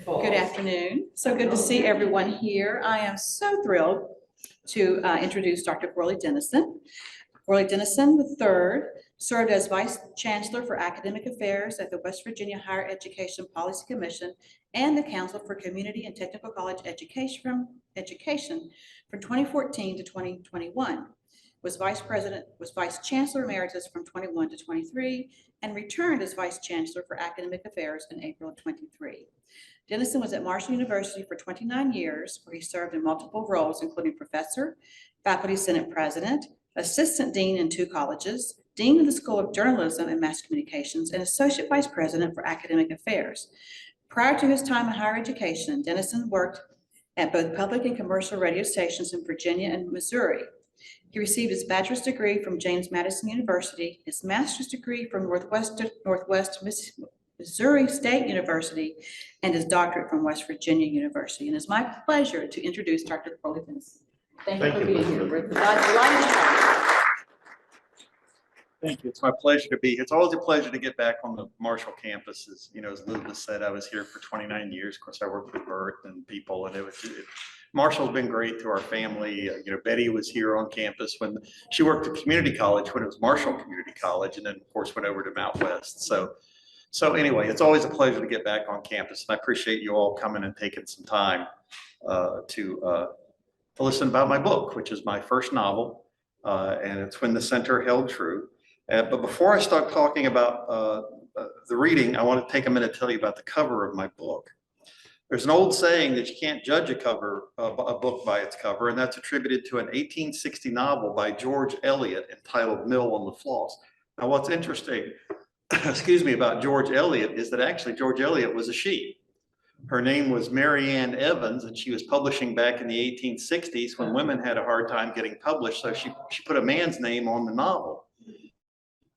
Good afternoon. So good to see everyone here. I am so thrilled to introduce Dr. Corley Dennison. Corley Dennison III served as Vice Chancellor for Academic Affairs at the West Virginia Higher Education Policy Commission and the Council for Community and Technical College Education from 2014 to 2021. Was Vice Chancellor Emeritus from 21 to 23 and returned as Vice Chancellor for Academic Affairs in April of 23. Dennison was at Marshall University for 29 years, where he served in multiple roles, including professor, faculty senate president, assistant dean in 2 colleges, dean of the School of Journalism and Mass Communications, and associate vice president for academic affairs. Prior to his time in higher education, Dennison worked at both public and commercial radio stations in Virginia and Missouri. He received his bachelor's degree from James Madison University, his master's degree from Northwest Missouri State University, and his doctorate from West Virginia University. And it's my pleasure to introduce Dr. Corley Dennison. Thank you for being here. We're delighted to have you. Thank you. It's my pleasure to be here. It's always a pleasure to get back on the Marshall campuses. You know, as Elizabeth said, I was here for 29 years. Of course, I worked with Bert and people, and Marshall's been great to our family. You know, Betty was here on campus when she worked at community college when it was Marshall Community College, and then of course went over to Mount West. So anyway, it's always a pleasure to get back on campus, and I appreciate you all coming and taking some time to listen about my book, which is my first novel, and it's When the Center Held True. But before I start talking about the reading, I want to take a minute to tell you about the cover of my book. There's an old saying that you can't judge a book by its cover, and that's attributed to an 1860 novel by George Eliot entitled Mill on the Floss. Now, what's interesting, excuse me, about George Eliot is that actually George Eliot was a she. Her name was Mary Ann Evans, and she was publishing back in the 1860s when women had a hard time getting published, so she put a man's name on the novel.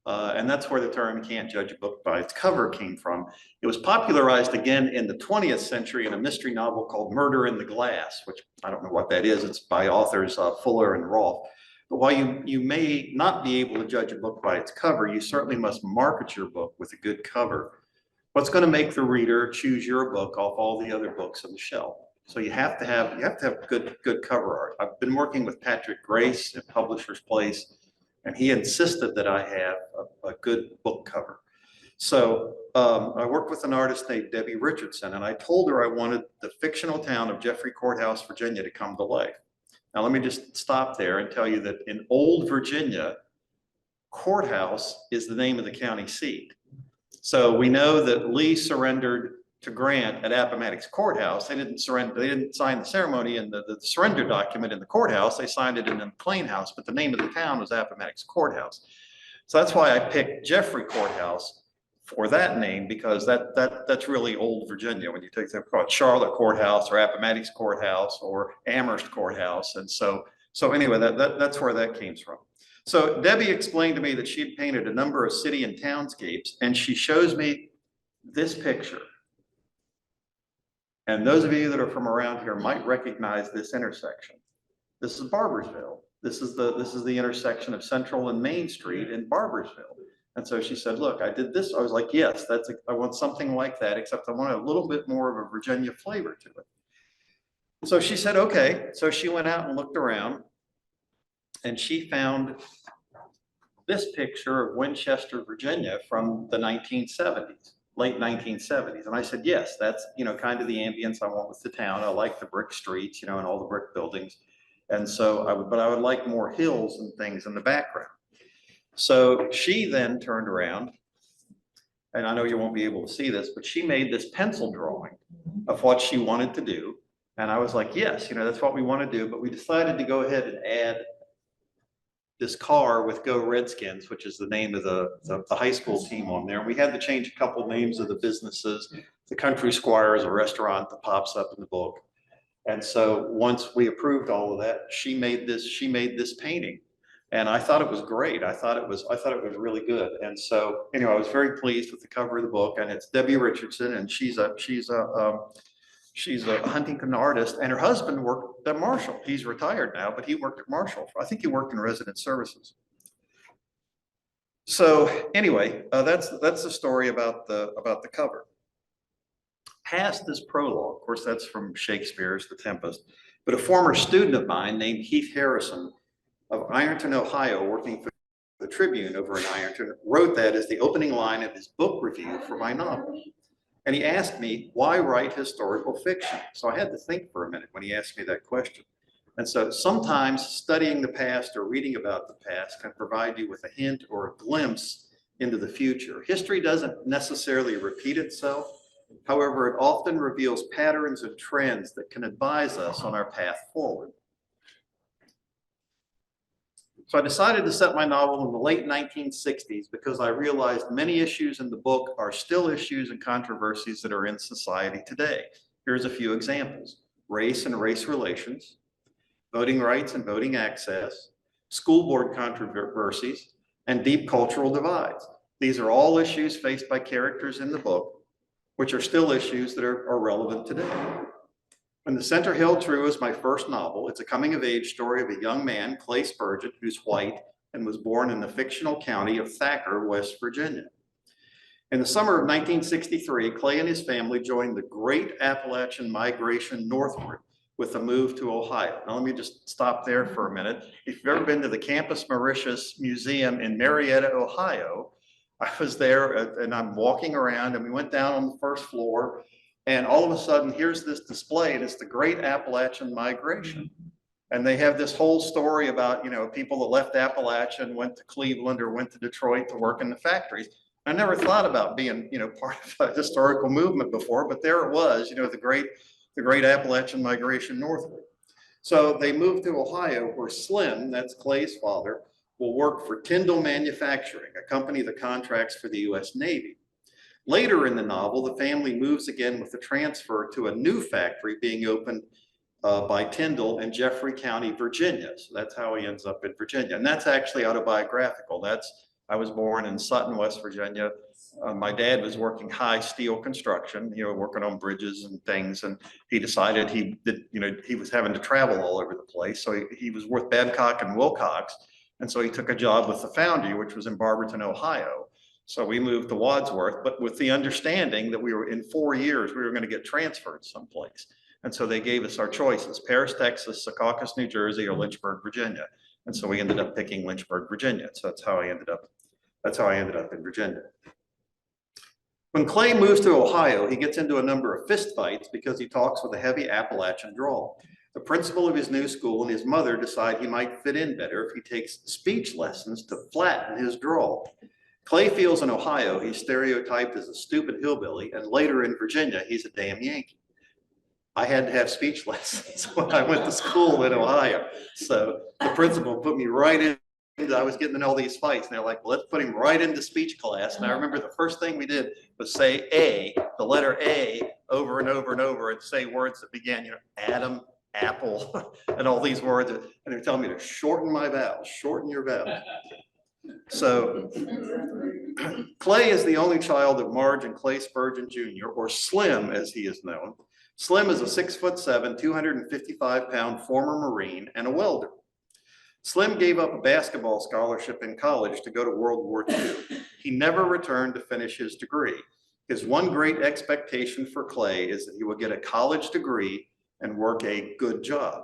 And that's where the term "can't judge a book by its cover" came from. It was popularized again in the 20th century in a mystery novel called Murder in the Glass, which I don't know what that is. It's by authors Fuller and Rolfe. But while you may not be able to judge a book by its cover, you certainly must market your book with a good cover. What's going to make the reader choose your book off all the other books on the shelf? So you have to have good cover art. I've been working with Patrick Grace at Publisher's Place, and he insisted that I have a good book cover. So I worked with an artist named Debbie Richardson, and I told her I wanted the fictional town of Jeffrey Courthouse, Virginia to come to life. Now, let me just stop there and tell you that in old Virginia, Courthouse is the name of the county seat. So we know that Lee surrendered to Grant at Appomattox Courthouse. They didn't surrender. They didn't sign the ceremony and the surrender document in the courthouse. They signed it in the McLean House, but the name of the town was Appomattox Courthouse. So that's why I picked Jeffrey Courthouse for that name, because that's really old Virginia. When you take them called Charlotte Courthouse or Appomattox Courthouse or Amherst Courthouse, and so anyway, that's where that came from. So Debbie explained to me that she had painted a number of city and townscapes, and she shows me this picture. And those of you that are from around here might recognize this intersection. This is Barbersville. This is the intersection of Central and Main Street in Barbersville. And so she said, "Look, I did this." I was like, "Yes, I want something like that, except I want a little bit more of a Virginia flavor to it." So she said, "Okay." So she went out and looked around, and she found this picture of Winchester, Virginia from the 1970s. Late 1970s. And I said, "Yes, that's, you know, kind of the ambience I want with the town. I like the brick streets, you know, and all the brick buildings. And so I would like more hills and things in the background." So she then turned around, and I know you won't be able to see this, but she made this pencil drawing of what she wanted to do. And I was like, "Yes, you know, that's what we want to do." But we decided to go ahead and add this car with Go Redskins, which is the name of the high school team on there. And we had to change a couple names of the businesses. The Country Squire is a restaurant that pops up in the book. And so once we approved all of that, she made this painting. And I thought it was great. I thought it was really good. And so anyway, I was very pleased with the cover of the book, and it's Debbie Richardson, and she's a Huntington artist, and her husband worked at Marshall. He's retired now, but he worked at Marshall. I think he worked in resident services. So anyway, that's the story about the cover. past this prologue, of course, that's from Shakespeare's The Tempest, but a former student of mine named Heath Harrison of Ironton, Ohio, working for the Tribune over in Ironton, wrote that as the opening line of his book review for my novel. And he asked me, why write historical fiction? So I had to think for a minute when he asked me that question. And so sometimes studying the past or reading about the past can provide you with a hint or a glimpse into the future. History doesn't necessarily repeat itself. However, it often reveals patterns and trends that can advise us on our path forward. So I decided to set my novel in the late 1960s because I realized many issues in the book are still issues and controversies that are in society today. Here's a few examples: race and race relations, voting rights and voting access, school board controversies, and deep cultural divides. These are all issues faced by characters in the book, which are still issues that are relevant today. When the Center Held True is my first novel, it's a coming-of-age story of a young man, Clay Spurgeon, who's white and was born in the fictional county of Thacker, West Virginia. In the summer of 1963, Clay and his family joined the Great Appalachian Migration northward with a move to Ohio. Now, let me just stop there for a minute. If you've ever been to the Campus Mauritius Museum in Marietta, Ohio, I was there and I'm walking around and we went down on the first floor. And all of a sudden, here's this display, and it's the Great Appalachian Migration. And they have this whole story about, people that left Appalachia and went to Cleveland or went to Detroit to work in the factories. I never thought about being, part of a historical movement before, but there it was, the Great Appalachian Migration northward. So they moved to Ohio, where Slim, that's Clay's father, will work for Tyndall Manufacturing, a company that contracts for the U.S. Navy. Later in the novel, the family moves again with the transfer to a new factory being opened by Tyndall in Jeffrey County, Virginia. So that's how he ends up in Virginia. And that's actually autobiographical. I was born in Sutton, West Virginia. My dad was working high steel construction, working on bridges and things. And he decided he was having to travel all over the place. So he was with Babcock and Wilcox. And so he took a job with the foundry, which was in Barberton, Ohio. So we moved to Wadsworth, but with the understanding that we were in 4 years, we were going to get transferred someplace. And so they gave us our choices: Paris, Texas, Secaucus, New Jersey, or Lynchburg, Virginia. And so we ended up picking Lynchburg, Virginia. So that's how I ended up in Virginia. When Clay moves to Ohio, he gets into a number of fistfights because he talks with a heavy Appalachian drawl. The principal of his new school and his mother decide he might fit in better if he takes speech lessons to flatten his drawl. Clay feels in Ohio he's stereotyped as a stupid hillbilly, and later in Virginia, he's a damn Yankee. I had to have speech lessons when I went to school in Ohio. So the principal put me right in. I was getting in all these fights, and they're like, well, let's put him right into speech class. And I remember the first thing we did was say the letter A, over and over and over, and say words that began, Adam, apple, and all these words. And they're telling me to shorten my vowels, shorten your vowels. So Clay is the only child of Marge and Clay Spurgeon Jr., or Slim as he is known. Slim is a 6'7", 255-pound former Marine and a welder. Slim gave up a basketball scholarship in college to go to World War II. He never returned to finish his degree. His one great expectation for Clay is that he will get a college degree and work a good job.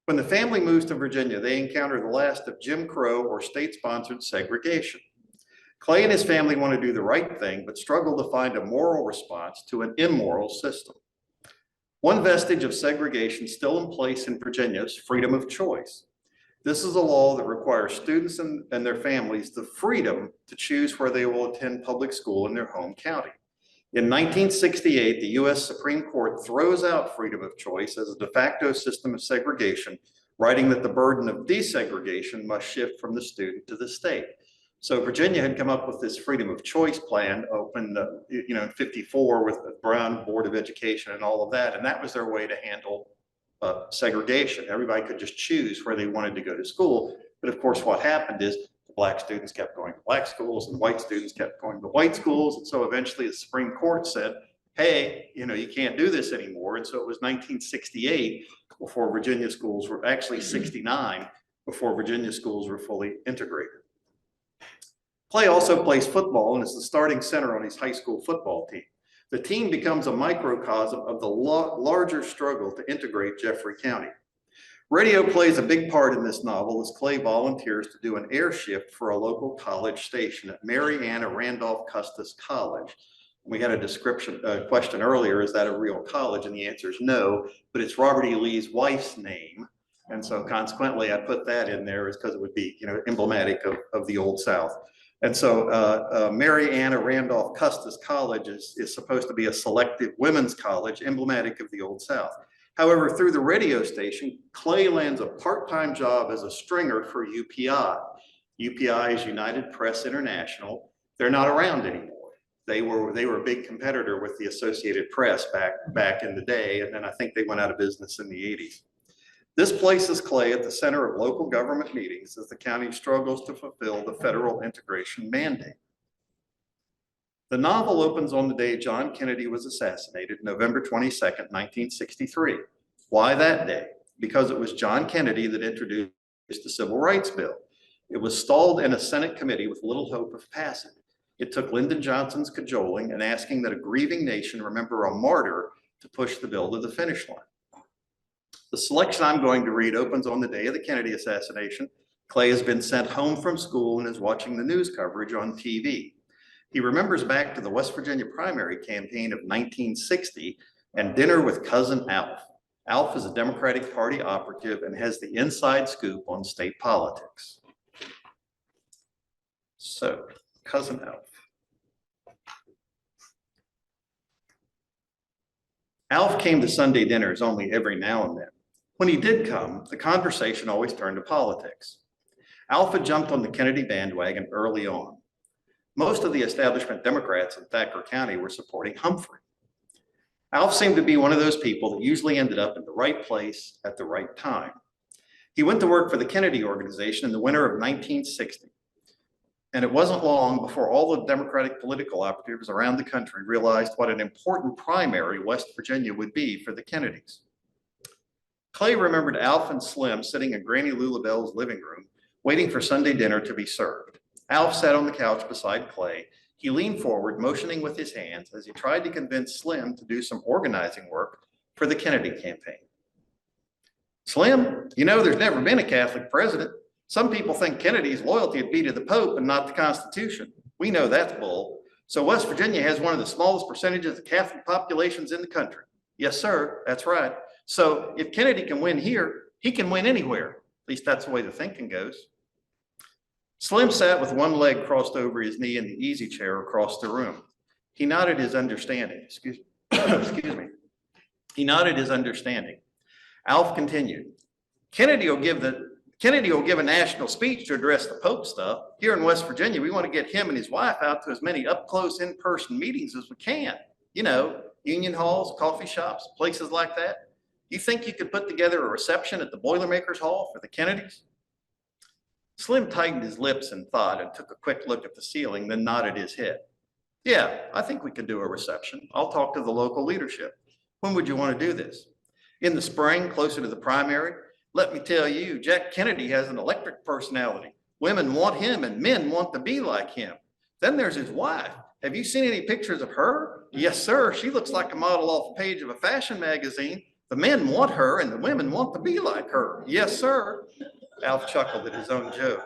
When the family moves to Virginia, they encounter the last of Jim Crow or state-sponsored segregation. Clay and his family want to do the right thing, but struggle to find a moral response to an immoral system. One vestige of segregation still in place in Virginia is freedom of choice. This is a law that requires students and their families the freedom to choose where they will attend public school in their home county. In 1968, the U.S. Supreme Court throws out freedom of choice as a de facto system of segregation, writing that the burden of desegregation must shift from the student to the state. So Virginia had come up with this freedom of choice plan, opened, in '54 with the Brown Board of Education and all of that, and that was their way to handle segregation. Everybody could just choose where they wanted to go to school. But of course, what happened is Black students kept going to black schools and white students kept going to white schools. And so eventually the Supreme Court said, hey, you can't do this anymore. And so it was 1968 before Virginia schools were actually 69 before Virginia schools were fully integrated. Clay also plays football and is the starting center on his high school football team. The team becomes a microcosm of the larger struggle to integrate Jeffrey County. Radio plays a big part in this novel as Clay volunteers to do an air shift for a local college station at Mary Anna Randolph Custis College. We had a question earlier, is that a real college? And the answer is no, but it's Robert E. Lee's wife's name. And so consequently, I put that in there is because it would be, emblematic of the Old South. And so Mary Anna Randolph Custis College is supposed to be a selective women's college, emblematic of the Old South. However, through the radio station, Clay lands a part-time job as a stringer for UPI. UPI is United Press International. They're not around anymore. They were a big competitor with the Associated Press back in the day, and then I think they went out of business in the 80s. This places Clay at the center of local government meetings as the county struggles to fulfill the federal integration mandate. The novel opens on the day John Kennedy was assassinated, November 22nd, 1963. Why that day? Because it was John Kennedy that introduced the Civil Rights Bill. It was stalled in a Senate committee with little hope of passing. It took Lyndon Johnson's cajoling and asking that a grieving nation remember a martyr to push the bill to the finish line. The selection I'm going to read opens on the day of the Kennedy assassination. Clay has been sent home from school and is watching the news coverage on TV. He remembers back to the West Virginia primary campaign of 1960 and dinner with cousin Alf. Alf is a Democratic Party operative and has the inside scoop on state politics. So, cousin Alf. Alf came to Sunday dinners only every now and then. When he did come, the conversation always turned to politics. Alf had jumped on the Kennedy bandwagon early on. Most of the establishment Democrats in Thacker County were supporting Humphrey. Alf seemed to be one of those people that usually ended up in the right place at the right time. He went to work for the Kennedy organization in the winter of 1960. And it wasn't long before all the Democratic political operatives around the country realized what an important primary West Virginia would be for the Kennedys. Clay remembered Alf and Slim sitting in Granny Lulabelle's living room, waiting for Sunday dinner to be served. Alf sat on the couch beside Clay. He leaned forward, motioning with his hands as he tried to convince Slim to do some organizing work for the Kennedy campaign. Slim, there's never been a Catholic president. Some people think Kennedy's loyalty would be to the Pope and not the Constitution. We know that's bull. So West Virginia has one of the smallest percentages of Catholic populations in the country. Yes, sir, that's right. So if Kennedy can win here, he can win anywhere. At least that's the way the thinking goes. Slim sat with one leg crossed over his knee in the easy chair across the room. He nodded his understanding. Excuse me. He nodded his understanding. Alf continued. Kennedy will give a national speech to address the Pope stuff. Here in West Virginia, we want to get him and his wife out to as many up-close in-person meetings as we can. Union halls, coffee shops, places like that. You think you could put together a reception at the Boilermakers Hall for the Kennedys? Slim tightened his lips in thought and took a quick look at the ceiling, then nodded his head. Yeah, I think we could do a reception. I'll talk to the local leadership. When would you want to do this? In the spring, closer to the primary? Let me tell you, Jack Kennedy has an electric personality. Women want him and men want to be like him. Then there's his wife. Have you seen any pictures of her? Yes, sir. She looks like a model off a page of a fashion magazine. The men want her and the women want to be like her. Yes, sir. Alf chuckled at his own joke.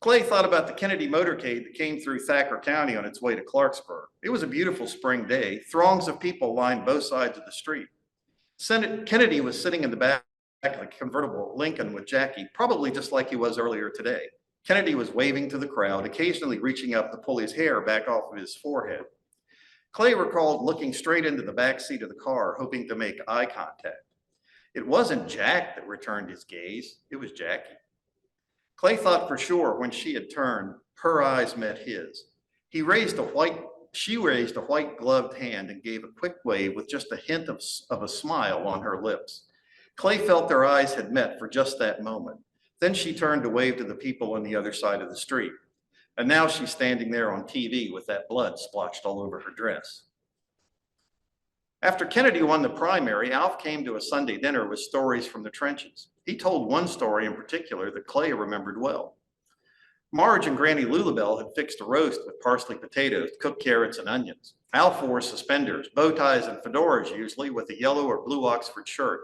Clay thought about the Kennedy motorcade that came through Thacker County on its way to Clarksburg. It was a beautiful spring day. Throngs of people lined both sides of the street. Senator Kennedy was sitting in the back of a convertible Lincoln with Jackie, probably just like he was earlier today. Kennedy was waving to the crowd, occasionally reaching up to pull his hair back off of his forehead. Clay recalled looking straight into the back seat of the car, hoping to make eye contact. It wasn't Jack that returned his gaze, it was Jackie. Clay thought for sure when she had turned, her eyes met his. She raised a white gloved hand and gave a quick wave with just a hint of a smile on her lips. Clay felt their eyes had met for just that moment. Then she turned to wave to the people on the other side of the street. And now she's standing there on TV with that blood splotched all over her dress. After Kennedy won the primary, Alf came to a Sunday dinner with stories from the trenches. He told one story in particular that Clay remembered well. Marge and Granny Lulabelle had fixed a roast with parsley potatoes, cooked carrots, and onions. Alf wore suspenders, bow ties, and fedoras usually, with a yellow or blue Oxford shirt.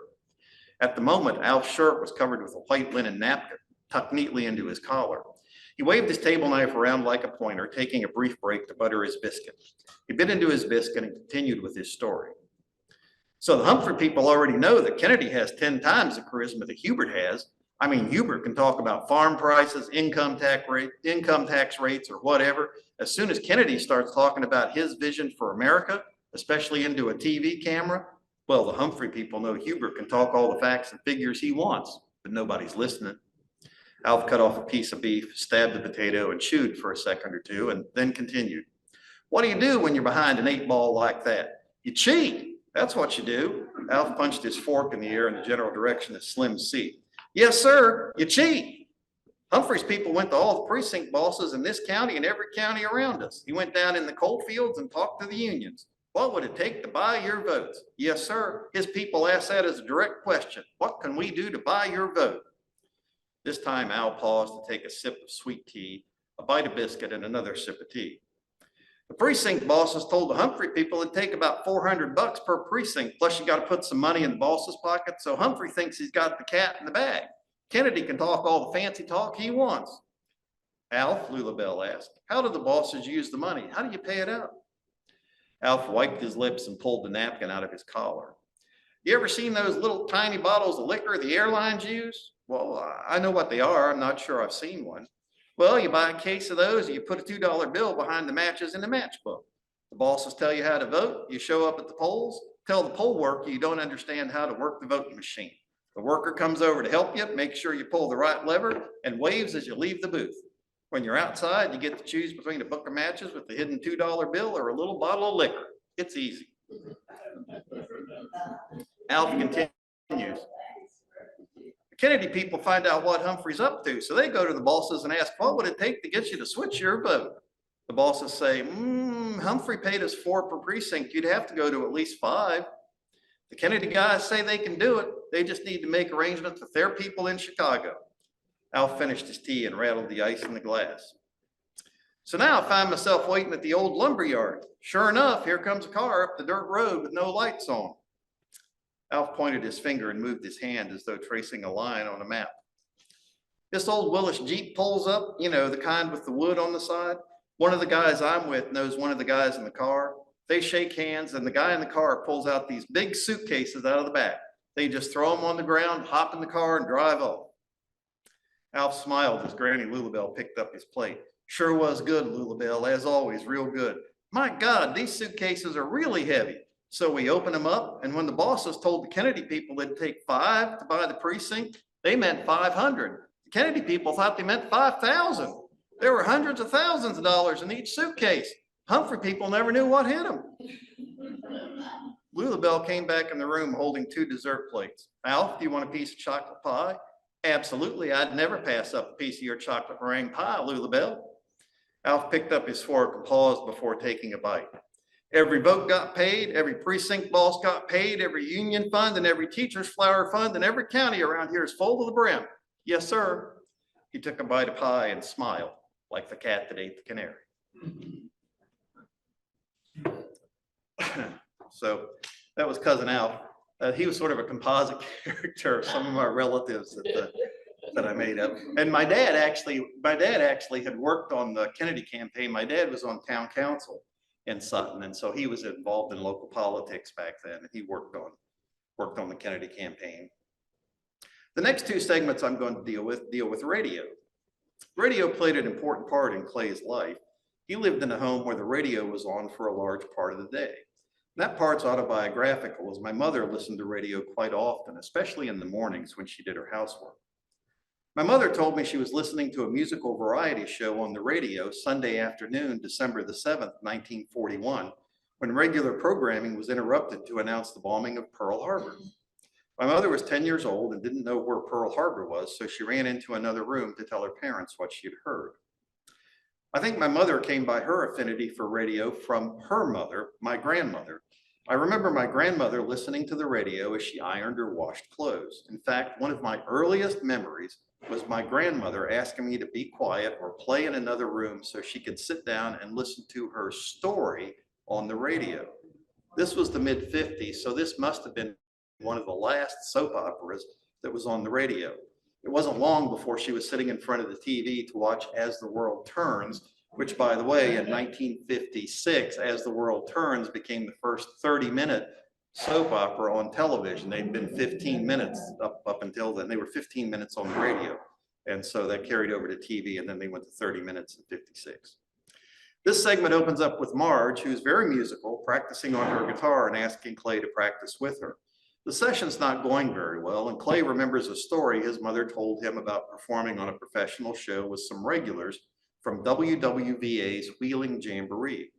At the moment, Alf's shirt was covered with a white linen napkin, tucked neatly into his collar. He waved his table knife around like a pointer, taking a brief break to butter his biscuit. He bit into his biscuit and continued with his story. So the Humphrey people already know that Kennedy has 10 times the charisma that Hubert has. I mean, Hubert can talk about farm prices, income tax rates, or whatever. As soon as Kennedy starts talking about his vision for America, especially into a TV camera, well, the Humphrey people know Hubert can talk all the facts and figures he wants, but nobody's listening. Alf cut off a piece of beef, stabbed the potato, and chewed for a second or two, and then continued. What do you do when you're behind an 8-ball like that? You cheat. That's what you do. Alf punched his fork in the air in the general direction of Slim's seat. Yes, sir, you cheat. Humphrey's people went to all the precinct bosses in this county and every county around us. He went down in the coal fields and talked to the unions. What would it take to buy your votes? Yes, sir. His people asked that as a direct question. What can we do to buy your vote? This time Al paused to take a sip of sweet tea, a bite of biscuit, and another sip of tea. The precinct bosses told the Humphrey people it'd take about $400 per precinct, plus you got to put some money in the boss's pocket, so Humphrey thinks he's got the cat in the bag. Kennedy can talk all the fancy talk he wants. Alf, Lulabelle asked, how do the bosses use the money? How do you pay it out? Alf wiped his lips and pulled the napkin out of his collar. You ever seen those little tiny bottles of liquor the airlines use? Well, I know what they are. I'm not sure I've seen one. Well, you buy a case of those and you put a $2 bill behind the matches in the matchbook. The bosses tell you how to vote. You show up at the polls, tell the poll worker you don't understand how to work the voting machine. The worker comes over to help you, make sure you pull the right lever, and waves as you leave the booth. When you're outside, you get to choose between a book of matches with the hidden $2 bill or a little bottle of liquor. It's easy. Alf continues. The Kennedy people find out what Humphrey's up to, so they go to the bosses and ask, what would it take to get you to switch your vote? The bosses say, Humphrey paid us 4 per precinct. You'd have to go to at least 5. The Kennedy guys say they can do it. They just need to make arrangements with their people in Chicago. Alf finished his tea and rattled the ice in the glass. So now I find myself waiting at the old lumber yard. Sure enough, here comes a car up the dirt road with no lights on. Alf pointed his finger and moved his hand as though tracing a line on a map. This old Willis Jeep pulls up, you know, the kind with the wood on the side. One of the guys I'm with knows one of the guys in the car. They shake hands and the guy in the car pulls out these big suitcases out of the back. They just throw them on the ground, hop in the car, and drive off. Alf smiled as Granny Lulabelle picked up his plate. Sure was good, Lulabelle, as always, real good. My God, these suitcases are really heavy. So we opened them up, and when the bosses told the Kennedy people it'd take 5 to buy the precinct, they meant 500. The Kennedy people thought they meant 5,000. There were hundreds of thousands of dollars in each suitcase. Humphrey people never knew what hit them. Lulabelle came back in the room holding 2 dessert plates. Alf, do you want a piece of chocolate pie? Absolutely, I'd never pass up a piece of your chocolate meringue pie, Lulabelle. Alf picked up his fork and paused before taking a bite. Every vote got paid, every precinct boss got paid, every union fund and every teacher's flower fund and every county around here is full to the brim. Yes, sir. He took a bite of pie and smiled like the cat that ate the canary. So that was Cousin Alf. He was sort of a composite character of some of our relatives that I made up. And my dad actually had worked on the Kennedy campaign. My dad was on town council in Sutton, and so he was involved in local politics back then. He worked on the Kennedy campaign. The next 2 segments I'm going to deal with radio. Radio played an important part in Clay's life. He lived in a home where the radio was on for a large part of the day. That part's autobiographical, as my mother listened to radio quite often, especially in the mornings when she did her housework. My mother told me she was listening to a musical variety show on the radio Sunday afternoon, December the 7th, 1941, when regular programming was interrupted to announce the bombing of Pearl Harbor. My mother was 10 years old and didn't know where Pearl Harbor was, so she ran into another room to tell her parents what she had heard. I think my mother came by her affinity for radio from her mother, my grandmother. I remember my grandmother listening to the radio as she ironed or washed clothes. In fact, one of my earliest memories was my grandmother asking me to be quiet or play in another room so she could sit down and listen to her story on the radio. This was the mid-50s, so this must have been one of the last soap operas that was on the radio. It wasn't long before she was sitting in front of the TV to watch As the World Turns, which, by the way, in 1956, As the World Turns became the first 30-minute soap opera on television. They'd been 15 minutes up until then. They were 15 minutes on the radio. And so that carried over to TV, and then they went to 30 minutes in 56. This segment opens up with Marge, who's very musical, practicing on her guitar and asking Clay to practice with her. The session's not going very well, and Clay remembers a story his mother told him about performing on a professional show with some regulars from WWVA's Wheeling Jamboree.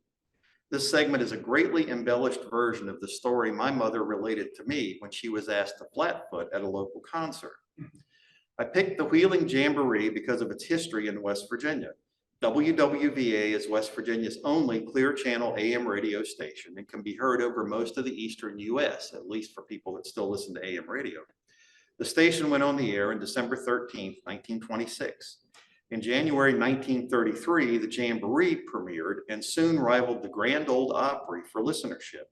This segment is a greatly embellished version of the story my mother related to me when she was asked to flatfoot at a local concert. I picked the Wheeling Jamboree because of its history in West Virginia. WWVA is West Virginia's only clear channel AM radio station and can be heard over most of the eastern US, at least for people that still listen to AM radio. The station went on the air on December 13th, 1926. In January 1933, the Jamboree premiered and soon rivaled the Grand Ole Opry for listenership.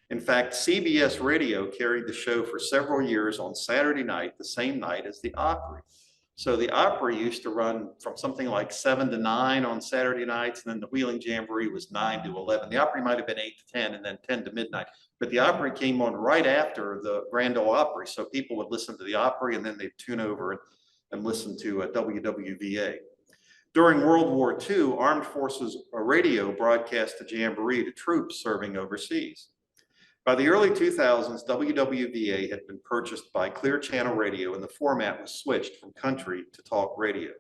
In fact, CBS Radio carried the show for several years on Saturday night, the same night as the Opry. So the Opry used to run from something like 7 to 9 on Saturday nights, and then the Wheeling Jamboree was 9 to 11. The Opry might have been 8 to 10 and then 10 to midnight. But the Opry came on right after the Grand Ole Opry. So people would listen to the Opry and then they'd tune over and listen to WWVA. During World War II, Armed Forces Radio broadcast the Jamboree to troops serving overseas. By the early 2000s, WWVA had been purchased by Clear Channel Radio and the format was switched from country to talk radio.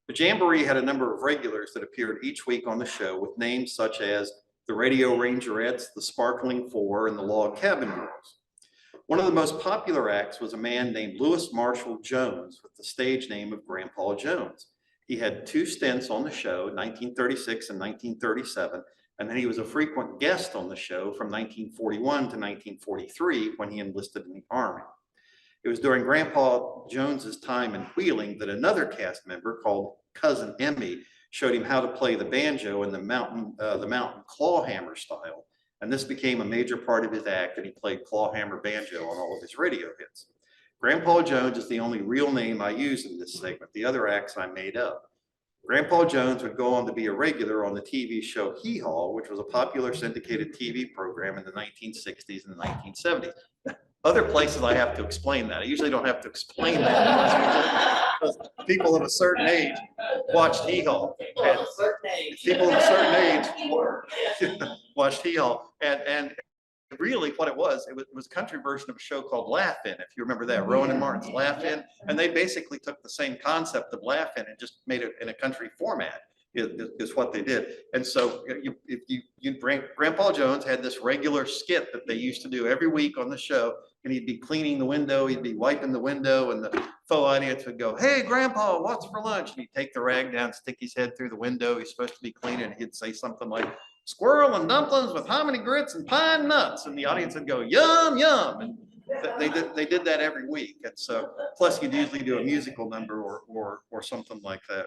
The Jamboree had a number of regulars that appeared each week on the show with names such as the Radio Rangerettes, the Sparkling Four, and the Log Cabin Girls. One of the most popular acts was a man named Louis Marshall Jones with the stage name of Grandpa Jones. He had 2 stints on the show, 1936 and 1937, and then he was a frequent guest on the show from 1941 to 1943 when he enlisted in the Army. It was during Grandpa Jones's time in Wheeling that another cast member called Cousin Emmy showed him how to play the banjo in the mountain clawhammer style. And this became a major part of his act, and he played clawhammer banjo on all of his radio hits. Grandpa Jones is the only real name I use in this segment. The other acts I made up. Grandpa Jones would go on to be a regular on the TV show Hee Haw, which was a popular syndicated TV program in the 1960s and the 1970s. Other places I have to explain that. I usually don't have to explain that because people of a certain age watched Hee Haw. People of a certain age watched Hee Haw. And really what it was a country version of a show called Laugh-In, if you remember that, Rowan and Martin's Laugh-In. And they basically took the same concept of Laugh-In and just made it in a country format. Is what they did. And so Grandpa Jones had this regular skit that they used to do every week on the show, and he'd be cleaning the window, he'd be wiping the window, and the faux audience would go, "Hey, Grandpa, what's for lunch?" And he'd take the rag down, stick his head through the window. He's supposed to be cleaning, and he'd say something like, "Squirrel and dumplings with hominy grits and pine nuts." And the audience would go, "Yum, yum." And they did that every week. And so, plus you'd usually do a musical number or something like that.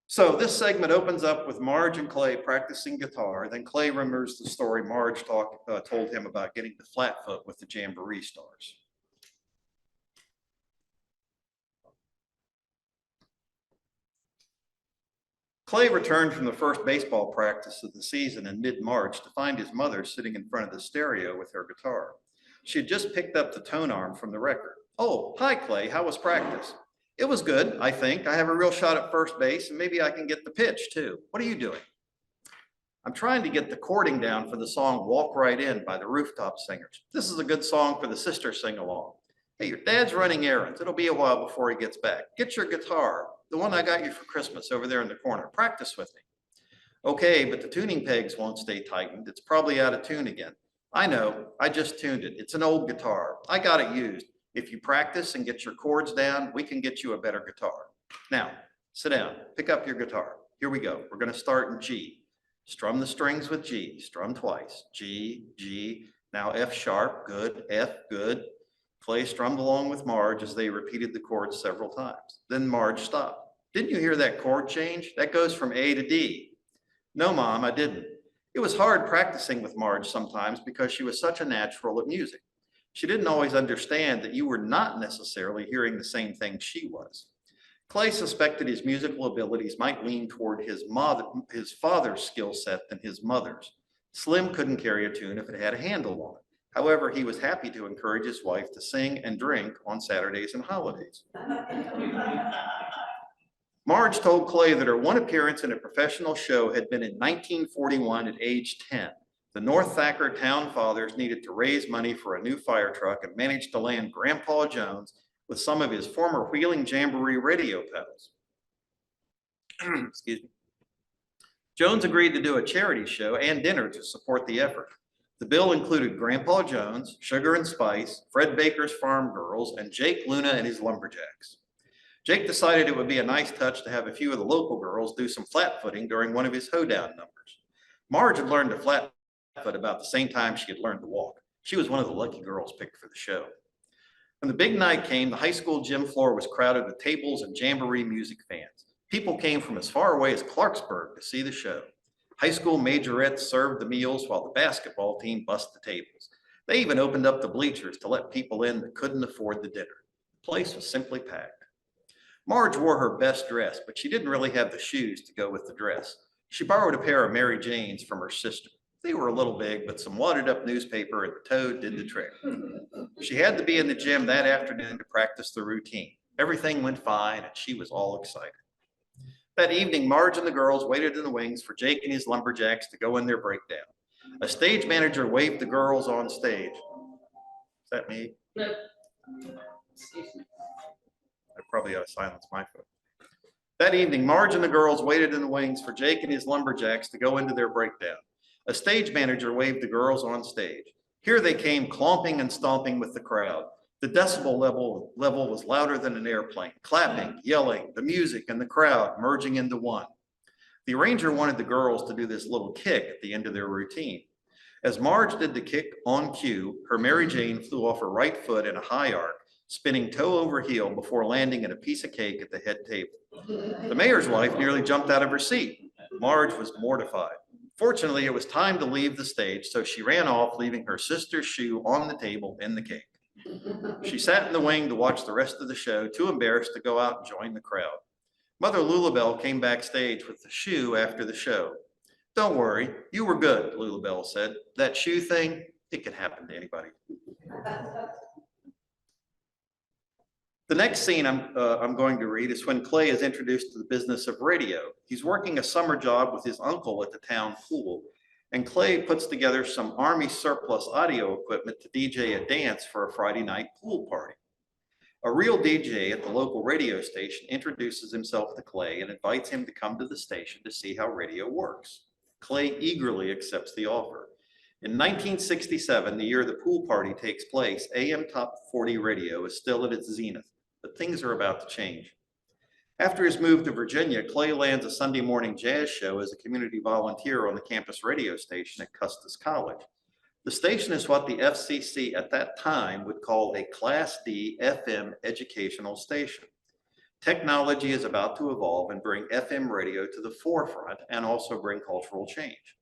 So this segment opens up with Marge and Clay practicing guitar. Then Clay remembers the story Marge told him about getting to flatfoot with the Jamboree stars. Clay returned from the first baseball practice of the season in mid-March to find his mother sitting in front of the stereo with her guitar. She had just picked up the tone arm from the record. "Oh, hi, Clay. How was practice?" "It was good, I think. I have a real shot at first base, and maybe I can get the pitch, too. What are you doing?" "I'm trying to get the chording down for the song Walk Right In by the Rooftop Singers. This is a good song for the sister sing-along. Hey, your dad's running errands. It'll be a while before he gets back. Get your guitar, the one I got you for Christmas over there in the corner. Practice with me." "Okay, but the tuning pegs won't stay tightened. It's probably out of tune again." "I know. I just tuned it. It's an old guitar. I got it used. If you practice and get your chords down, we can get you a better guitar. Now, sit down, pick up your guitar. Here we go. We're going to start in G. Strum the strings with G, strum twice, G, G, now F sharp, good, F, good. Clay strummed along with Marge as they repeated the chords several times. Then Marge stopped. Didn't you hear that chord change? That goes from A to D. No, Mom, I didn't. It was hard practicing with Marge sometimes because she was such a natural at music. She didn't always understand that you were not necessarily hearing the same thing she was. Clay suspected his musical abilities might lean toward his father's skill set than his mother's. Slim couldn't carry a tune if it had a handle on it. However, he was happy to encourage his wife to sing and drink on Saturdays and holidays. Marge told Clay that her one appearance in a professional show had been in 1941 at age 10. The North Thacker town fathers needed to raise money for a new fire truck and managed to land Grandpa Jones with some of his former Wheeling Jamboree radio pedals. Excuse me. Jones agreed to do a charity show and dinner to support the effort. The bill included Grandpa Jones, Sugar and Spice, Fred Baker's Farm Girls, and Jake Luna and his Lumberjacks. Jake decided it would be a nice touch to have a few of the local girls do some flat footing during one of his hoedown numbers. Marge had learned to flat foot about the same time she had learned to walk. She was one of the lucky girls picked for the show. When the big night came, the high school gym floor was crowded with tables and Jamboree music fans. People came from as far away as Clarksburg to see the show. High school majorettes served the meals while the basketball team bussed the tables. They even opened up the bleachers to let people in that couldn't afford the dinner. The place was simply packed. Marge wore her best dress, but she didn't really have the shoes to go with the dress. She borrowed a pair of Mary Jane's from her sister. They were a little big, but some wadded up newspaper and the toad did the trick. She had to be in the gym that afternoon to practice the routine. Everything went fine and she was all excited. That evening, Marge and the girls waited in the wings for Jake and his Lumberjacks to go in their breakdown. A stage manager waved the girls on stage. Is that me? No. Excuse me. I probably ought to silence my phone. That evening, Marge and the girls waited in the wings for Jake and his Lumberjacks to go into their breakdown. A stage manager waved the girls on stage. Here they came, clomping and stomping with the crowd. The decibel level was louder than an airplane, clapping, yelling, the music and the crowd merging into one. The arranger wanted the girls to do this little kick at the end of their routine. As Marge did the kick on cue, her Mary Jane flew off her right foot in a high arc, spinning toe over heel before landing in a piece of cake at the head table. The mayor's wife nearly jumped out of her seat. Marge was mortified. Fortunately, it was time to leave the stage, so she ran off, leaving her sister's shoe on the table in the cake. She sat in the wing to watch the rest of the show, too embarrassed to go out and join the crowd. Mother Lulabelle came backstage with the shoe after the show. Don't worry, you were good, Lulabelle said. That shoe thing, it can happen to anybody. The next scene I'm going to read is when Clay is introduced to the business of radio. He's working a summer job with his uncle at the town pool, and Clay puts together some Army surplus audio equipment to DJ a dance for a Friday night pool party. A real DJ at the local radio station introduces himself to Clay and invites him to come to the station to see how radio works. Clay eagerly accepts the offer. In 1967, the year the pool party takes place, AM Top 40 radio is still at its zenith, but things are about to change. After his move to Virginia, Clay lands a Sunday morning jazz show as a community volunteer on the campus radio station at Custis College. The station is what the FCC at that time would call a Class D FM educational station. Technology is about to evolve and bring FM radio to the forefront and also bring cultural change.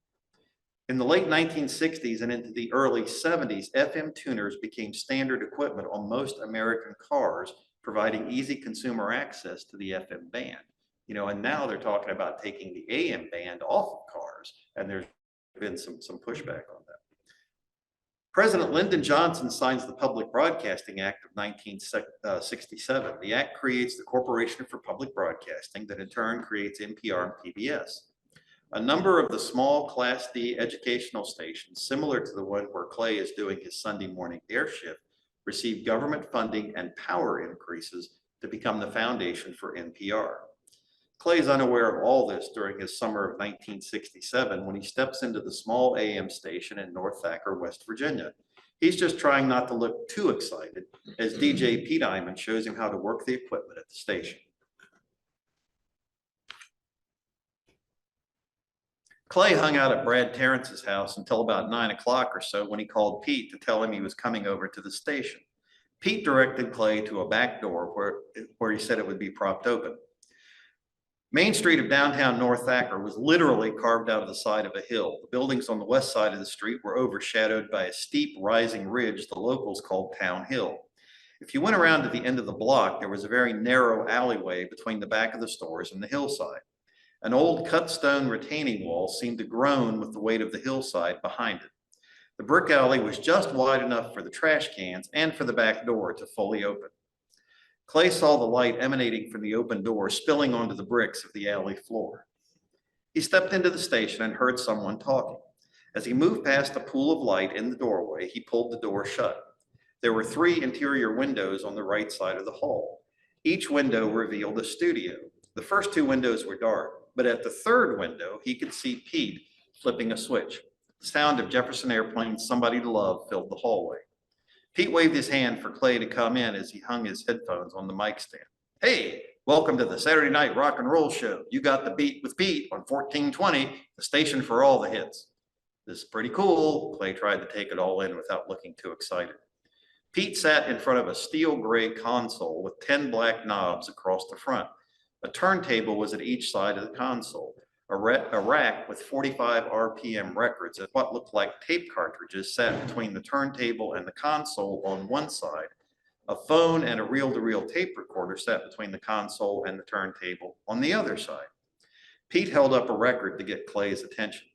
In the late 1960s and into the early 70s, FM tuners became standard equipment on most American cars, providing easy consumer access to the FM band. And now they're talking about taking the AM band off of cars, and there's been some pushback on that. President Lyndon Johnson signs the Public Broadcasting Act of 1967. The act creates the Corporation for Public Broadcasting that in turn creates NPR and PBS. A number of the small Class D educational stations, similar to the one where Clay is doing his Sunday morning air shift, received government funding and power increases to become the foundation for NPR. Clay is unaware of all this during his summer of 1967 when he steps into the small AM station in North Thacker, West Virginia. He's just trying not to look too excited as DJ Pete Iman shows him how to work the equipment at the station. Clay hung out at Brad Terrence's house until about 9 o'clock or so when he called Pete to tell him he was coming over to the station. Pete directed Clay to a back door where he said it would be propped open. Main Street of downtown North Thacker was literally carved out of the side of a hill. The buildings on the west side of the street were overshadowed by a steep rising ridge the locals called Town Hill. If you went around to the end of the block, there was a very narrow alleyway between the back of the stores and the hillside. An old cut stone retaining wall seemed to groan with the weight of the hillside behind it. The brick alley was just wide enough for the trash cans and for the back door to fully open. Clay saw the light emanating from the open door spilling onto the bricks of the alley floor. He stepped into the station and heard someone talking. As he moved past the pool of light in the doorway, he pulled the door shut. There were 3 interior windows on the right side of the hall. Each window revealed a studio. The first 2 windows were dark, but at the third window, he could see Pete flipping a switch. The sound of Jefferson Airplane's Somebody to Love filled the hallway. Pete waved his hand for Clay to come in as he hung his headphones on the mic stand. Hey, welcome to the Saturday Night Rock and Roll Show. You got the beat with Pete on 1420, the station for all the hits. This is pretty cool. Clay tried to take it all in without looking too excited. Pete sat in front of a steel gray console with 10 black knobs across the front. A turntable was at each side of the console. A rack with 45 RPM records and what looked like tape cartridges sat between the turntable and the console on one side. A phone and a reel-to-reel tape recorder sat between the console and the turntable on the other side. Pete held up a record to get Clay's attention.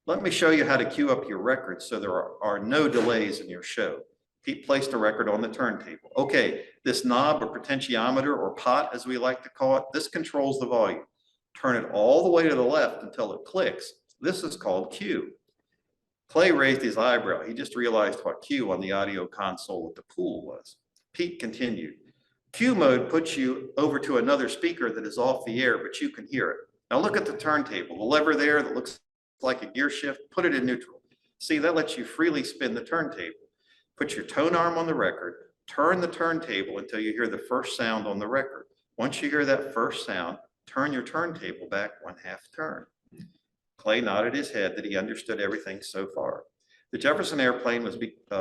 Let me show you how to cue up your records so there are no delays in your show. Pete placed a record on the turntable. Okay, this knob or potentiometer or pot, as we like to call it, this controls the volume. Turn it all the way to the left until it clicks. This is called cue. Clay raised his eyebrow. He just realized what cue on the audio console at the pool was. Pete continued. Cue mode puts you over to another speaker that is off the air, but you can hear it. Now look at the turntable. The lever there that looks like a gear shift, put it in neutral. See, that lets you freely spin the turntable. Put your tone arm on the record, turn the turntable until you hear the first sound on the record. Once you hear that first sound, turn your turntable back 1/2 turn. Clay nodded his head that he understood everything so far. The Jefferson Airplane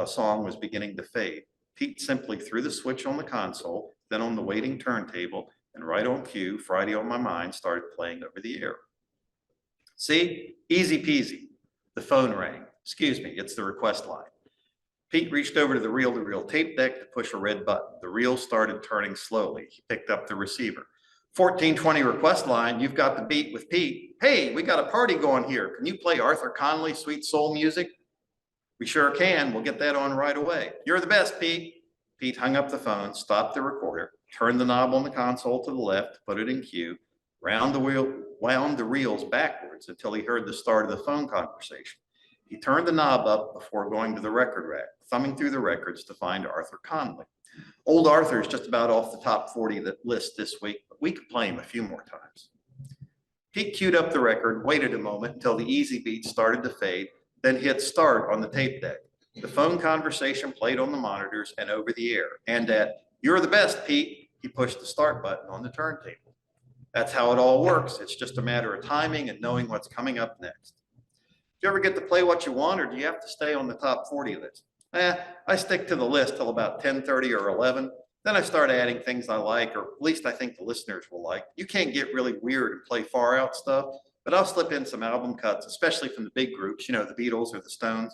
song was beginning to fade. Pete simply threw the switch on the console, then on the waiting turntable, and right on cue, Friday on My Mind started playing over the air. See, easy peasy. The phone rang. Excuse me, it's the request line. Pete reached over to the reel-to-reel tape deck to push a red button. The reel started turning slowly. He picked up the receiver. 1420 request line, you've got the beat with Pete. Hey, we got a party going here. Can you play Arthur Conley, Sweet Soul Music? We sure can. We'll get that on right away. You're the best, Pete. Pete hung up the phone, stopped the recorder, turned the knob on the console to the left, put it in cue, wound the reels backwards until he heard the start of the phone conversation. He turned the knob up before going to the record rack, thumbing through the records to find Arthur Conley. Old Arthur's just about off the top 40 list this week, but we could play him a few more times. Pete queued up the record, waited a moment until the easy beat started to fade, then hit start on the tape deck. The phone conversation played on the monitors and over the air. And at "You're the best, Pete," he pushed the start button on the turntable. That's how it all works. It's just a matter of timing and knowing what's coming up next. Do you ever get to play what you want, or do you have to stay on the top 40 list? I stick to the list till about 10:30 or 11. Then I start adding things I like, or at least I think the listeners will like. You can't get really weird and play far out stuff, but I'll slip in some album cuts, especially from the big groups, you know, the Beatles or the Stones.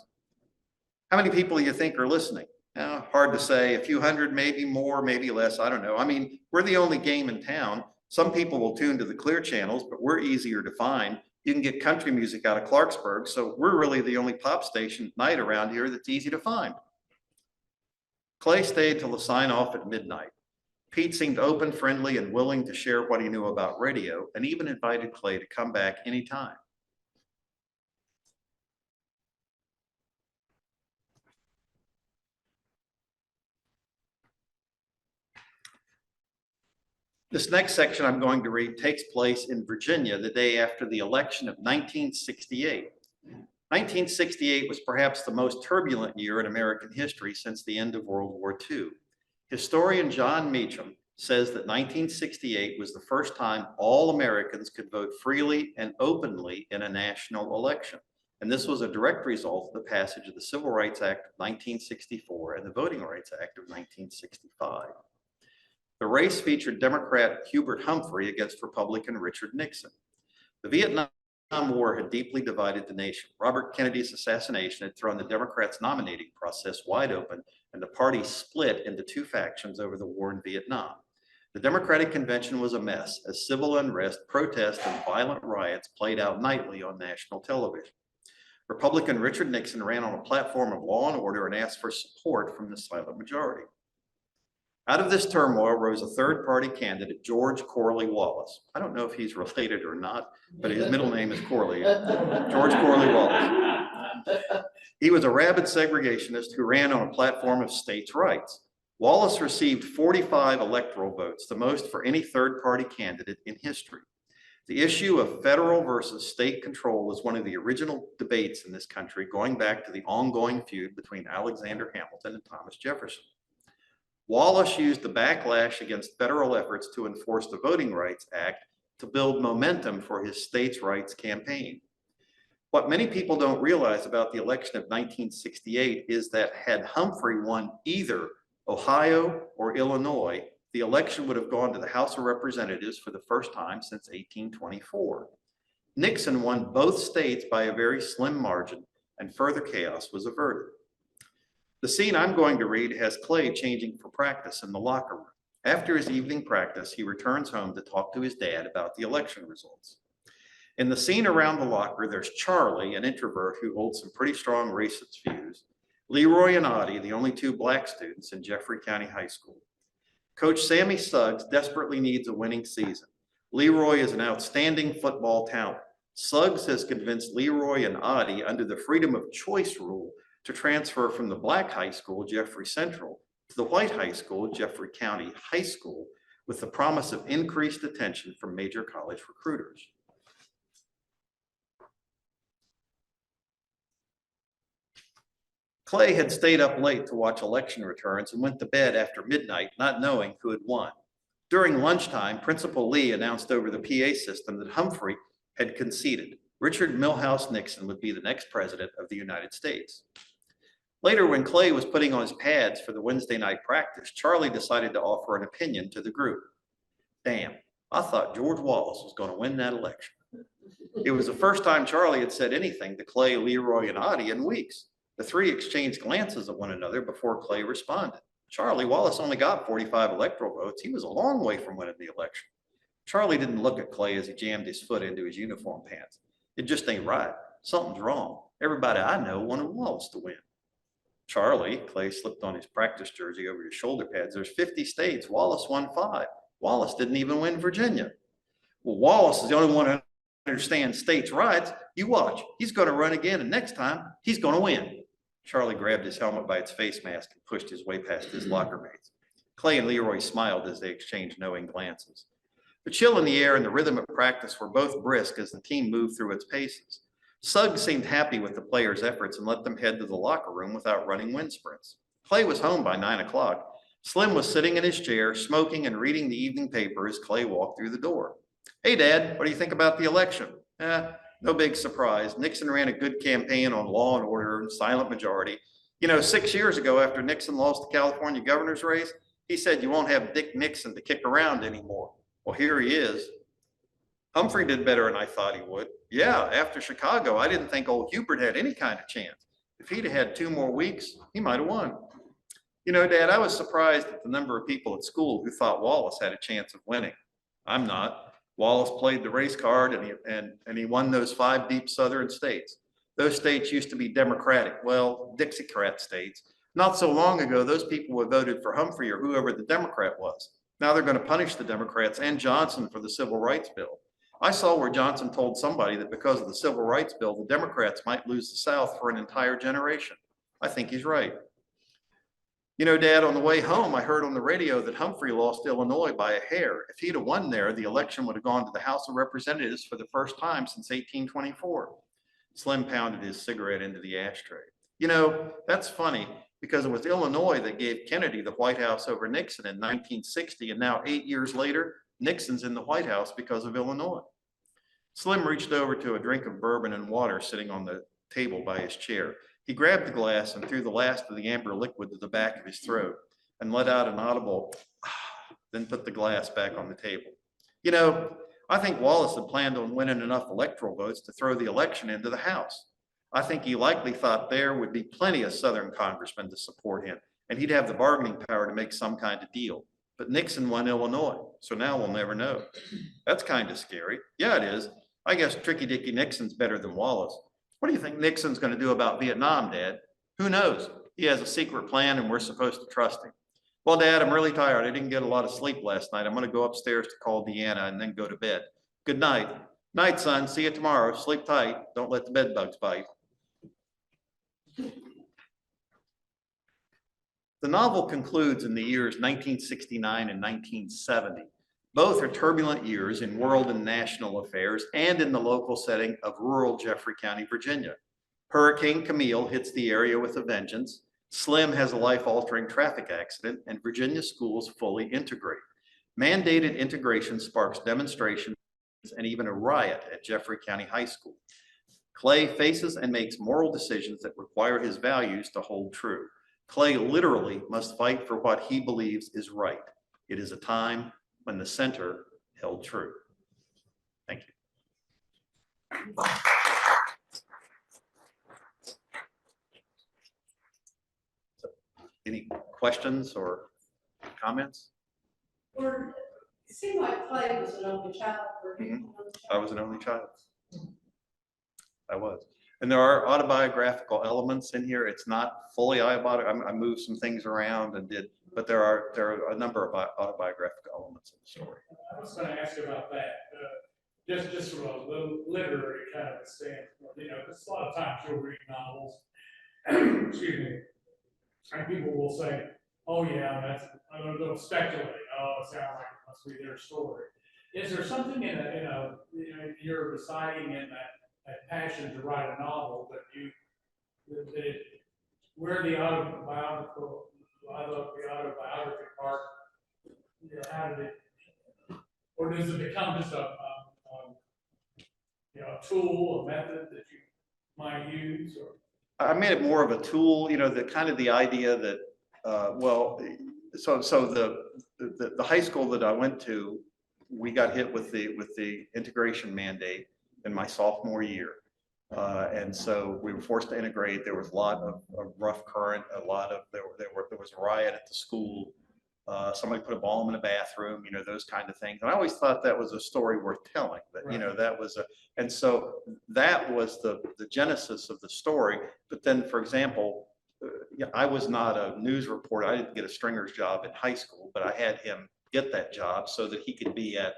How many people do you think are listening? Hard to say, a few hundred, maybe more, maybe less, I don't know. I mean, we're the only game in town. Some people will tune to the clear channels, but we're easier to find. You can get country music out of Clarksburg, so we're really the only pop station at night around here that's easy to find. Clay stayed till the sign off at midnight. Pete seemed open, friendly, and willing to share what he knew about radio, and even invited Clay to come back anytime. This next section I'm going to read takes place in Virginia the day after the election of 1968. 1968 was perhaps the most turbulent year in American history since the end of World War II. Historian John Meacham says that 1968 was the first time all Americans could vote freely and openly in a national election. And this was a direct result of the passage of the Civil Rights Act of 1964 and the Voting Rights Act of 1965. The race featured Democrat Hubert Humphrey against Republican Richard Nixon. The Vietnam War had deeply divided the nation. Robert Kennedy's assassination had thrown the Democrats' nominating process wide open, and the party split into two factions over the war in Vietnam. The Democratic convention was a mess as civil unrest, protests, and violent riots played out nightly on national television. Republican Richard Nixon ran on a platform of law and order and asked for support from the silent majority. Out of this turmoil rose a third-party candidate, George Corley Wallace. I don't know if he's related or not, but his middle name is Corley. George Corley Wallace. He was a rabid segregationist who ran on a platform of states' rights. Wallace received 45 electoral votes, the most for any third-party candidate in history. The issue of federal versus state control was one of the original debates in this country, going back to the ongoing feud between Alexander Hamilton and Thomas Jefferson. Wallace used the backlash against federal efforts to enforce the Voting Rights Act to build momentum for his states' rights campaign. What many people don't realize about the election of 1968 is that had Humphrey won either Ohio or Illinois, the election would have gone to the House of Representatives for the first time since 1824. Nixon won both states by a very slim margin, and further chaos was averted. The scene I'm going to read has Clay changing for practice in the locker room. After his evening practice, he returns home to talk to his dad about the election results. In the scene around the locker, there's Charlie, an introvert who holds some pretty strong racist views, Leroy and Audie, the only two black students in Jeffrey County High School. Coach Sammy Suggs desperately needs a winning season. Leroy is an outstanding football talent. Suggs has convinced Leroy and Audie under the freedom of choice rule to transfer from the black high school, Jeffrey Central, to the white high school, Jeffrey County High School, with the promise of increased attention from major college recruiters. Clay had stayed up late to watch election returns and went to bed after midnight, not knowing who had won. During lunchtime, Principal Lee announced over the PA system that Humphrey had conceded. Richard Milhouse Nixon would be the next president of the United States. Later, when Clay was putting on his pads for the Wednesday night practice, Charlie decided to offer an opinion to the group. Damn, I thought George Wallace was going to win that election. It was the first time Charlie had said anything to Clay, Leroy, and Audie in weeks. The three exchanged glances at one another before Clay responded. Charlie, Wallace only got 45 electoral votes. He was a long way from winning the election. Charlie didn't look at Clay as he jammed his foot into his uniform pants. It just ain't right. Something's wrong. Everybody I know wanted Wallace to win. Charlie, Clay slipped on his practice jersey over his shoulder pads. There's 50 states. Wallace won 5. Wallace didn't even win Virginia. Well, Wallace is the only one who understands states' rights. You watch. He's going to run again, and next time, he's going to win. Charlie grabbed his helmet by its face mask and pushed his way past his locker mates. Clay and Leroy smiled as they exchanged knowing glances. The chill in the air and the rhythm of practice were both brisk as the team moved through its paces. Suggs seemed happy with the players' efforts and let them head to the locker room without running wind sprints. Clay was home by 9 o'clock. Slim was sitting in his chair, smoking and reading the evening paper as Clay walked through the door. Hey, Dad, what do you think about the election? No big surprise. Nixon ran a good campaign on law and order and silent majority. 6 years ago, after Nixon lost the California governor's race, he said you won't have Dick Nixon to kick around anymore. Well, here he is. Humphrey did better than I thought he would. Yeah, after Chicago, I didn't think old Hubert had any kind of chance. If he'd have had 2 more weeks, he might have won. Dad, I was surprised at the number of people at school who thought Wallace had a chance of winning. I'm not. Wallace played the race card and he won those 5 deep southern states. Those states used to be Democratic, well, Dixiecrat states. Not so long ago, those people would have voted for Humphrey or whoever the Democrat was. Now they're going to punish the Democrats and Johnson for the Civil Rights Bill. I saw where Johnson told somebody that because of the Civil Rights Bill, the Democrats might lose the South for an entire generation. I think he's right. Dad, on the way home, I heard on the radio that Humphrey lost Illinois by a hair. If he'd have won there, the election would have gone to the House of Representatives for the first time since 1824. Slim pounded his cigarette into the ashtray. That's funny. because it was Illinois that gave Kennedy the White House over Nixon in 1960. And now 8 years later, Nixon's in the White House because of Illinois. Slim reached over to a drink of bourbon and water sitting on the table by his chair. He grabbed the glass and threw the last of the amber liquid to the back of his throat and let out an audible, then put the glass back on the table. You know, I think Wallace had planned on winning enough electoral votes to throw the election into the House. I think he likely thought there would be plenty of Southern congressmen to support him, and he'd have the bargaining power to make some kind of deal. But Nixon won Illinois, so now we'll never know. That's kind of scary. Yeah, it is. I guess Tricky Dicky Nixon's better than Wallace. What do you think Nixon's going to do about Vietnam, Dad? Who knows? He has a secret plan and we're supposed to trust him. Well, Dad, I'm really tired. I didn't get a lot of sleep last night. I'm going to go upstairs to call Deanna and then go to bed. Good night. Night, son. See you tomorrow. Sleep tight. Don't let the bed bugs bite. The novel concludes in the years 1969 and 1970. Both are turbulent years in world and national affairs and in the local setting of rural Jeffrey County, Virginia. Hurricane Camille hits the area with a vengeance. Slim has a life-altering traffic accident, and Virginia schools fully integrate. Mandated integration sparks demonstrations and even a riot at Jeffrey County High School. Clay faces and makes moral decisions that require his values to hold true. Clay literally must fight for what he believes is right. It is a time when the center held true. Thank you. Any questions or comments? Or it seemed like Clay was an only child. I was an only child. I was. And there are autobiographical elements in here. It's not fully autobiographical. I moved some things around and did, but there are a number of autobiographical elements in the story. I was going to ask you about that. Just from a little literary kind of a standpoint, you know, because a lot of times you'll read novels, excuse me, and people will say, "Oh yeah, that's," they'll speculate. "Oh, it sounds like it must be their story." Is there something in a you know, you're residing in that passion to write a novel, but where the autobiography part, you know, how did it, or does it become just a you know, a tool, a method that you might use? Or I made it more of a tool, you know, the kind of the idea that, well, so the high school that I went to, we got hit with the integration mandate in my sophomore year. And so we were forced to integrate. There was a lot of rough current, there was a riot at the school. Somebody put a bomb in a bathroom, you know, those kind of things. And I always thought that was a story worth telling, but you know, that was and so that was the genesis of the story. But then, for example, I was not a news reporter. I didn't get a stringer's job in high school, but I had him get that job so that he could be at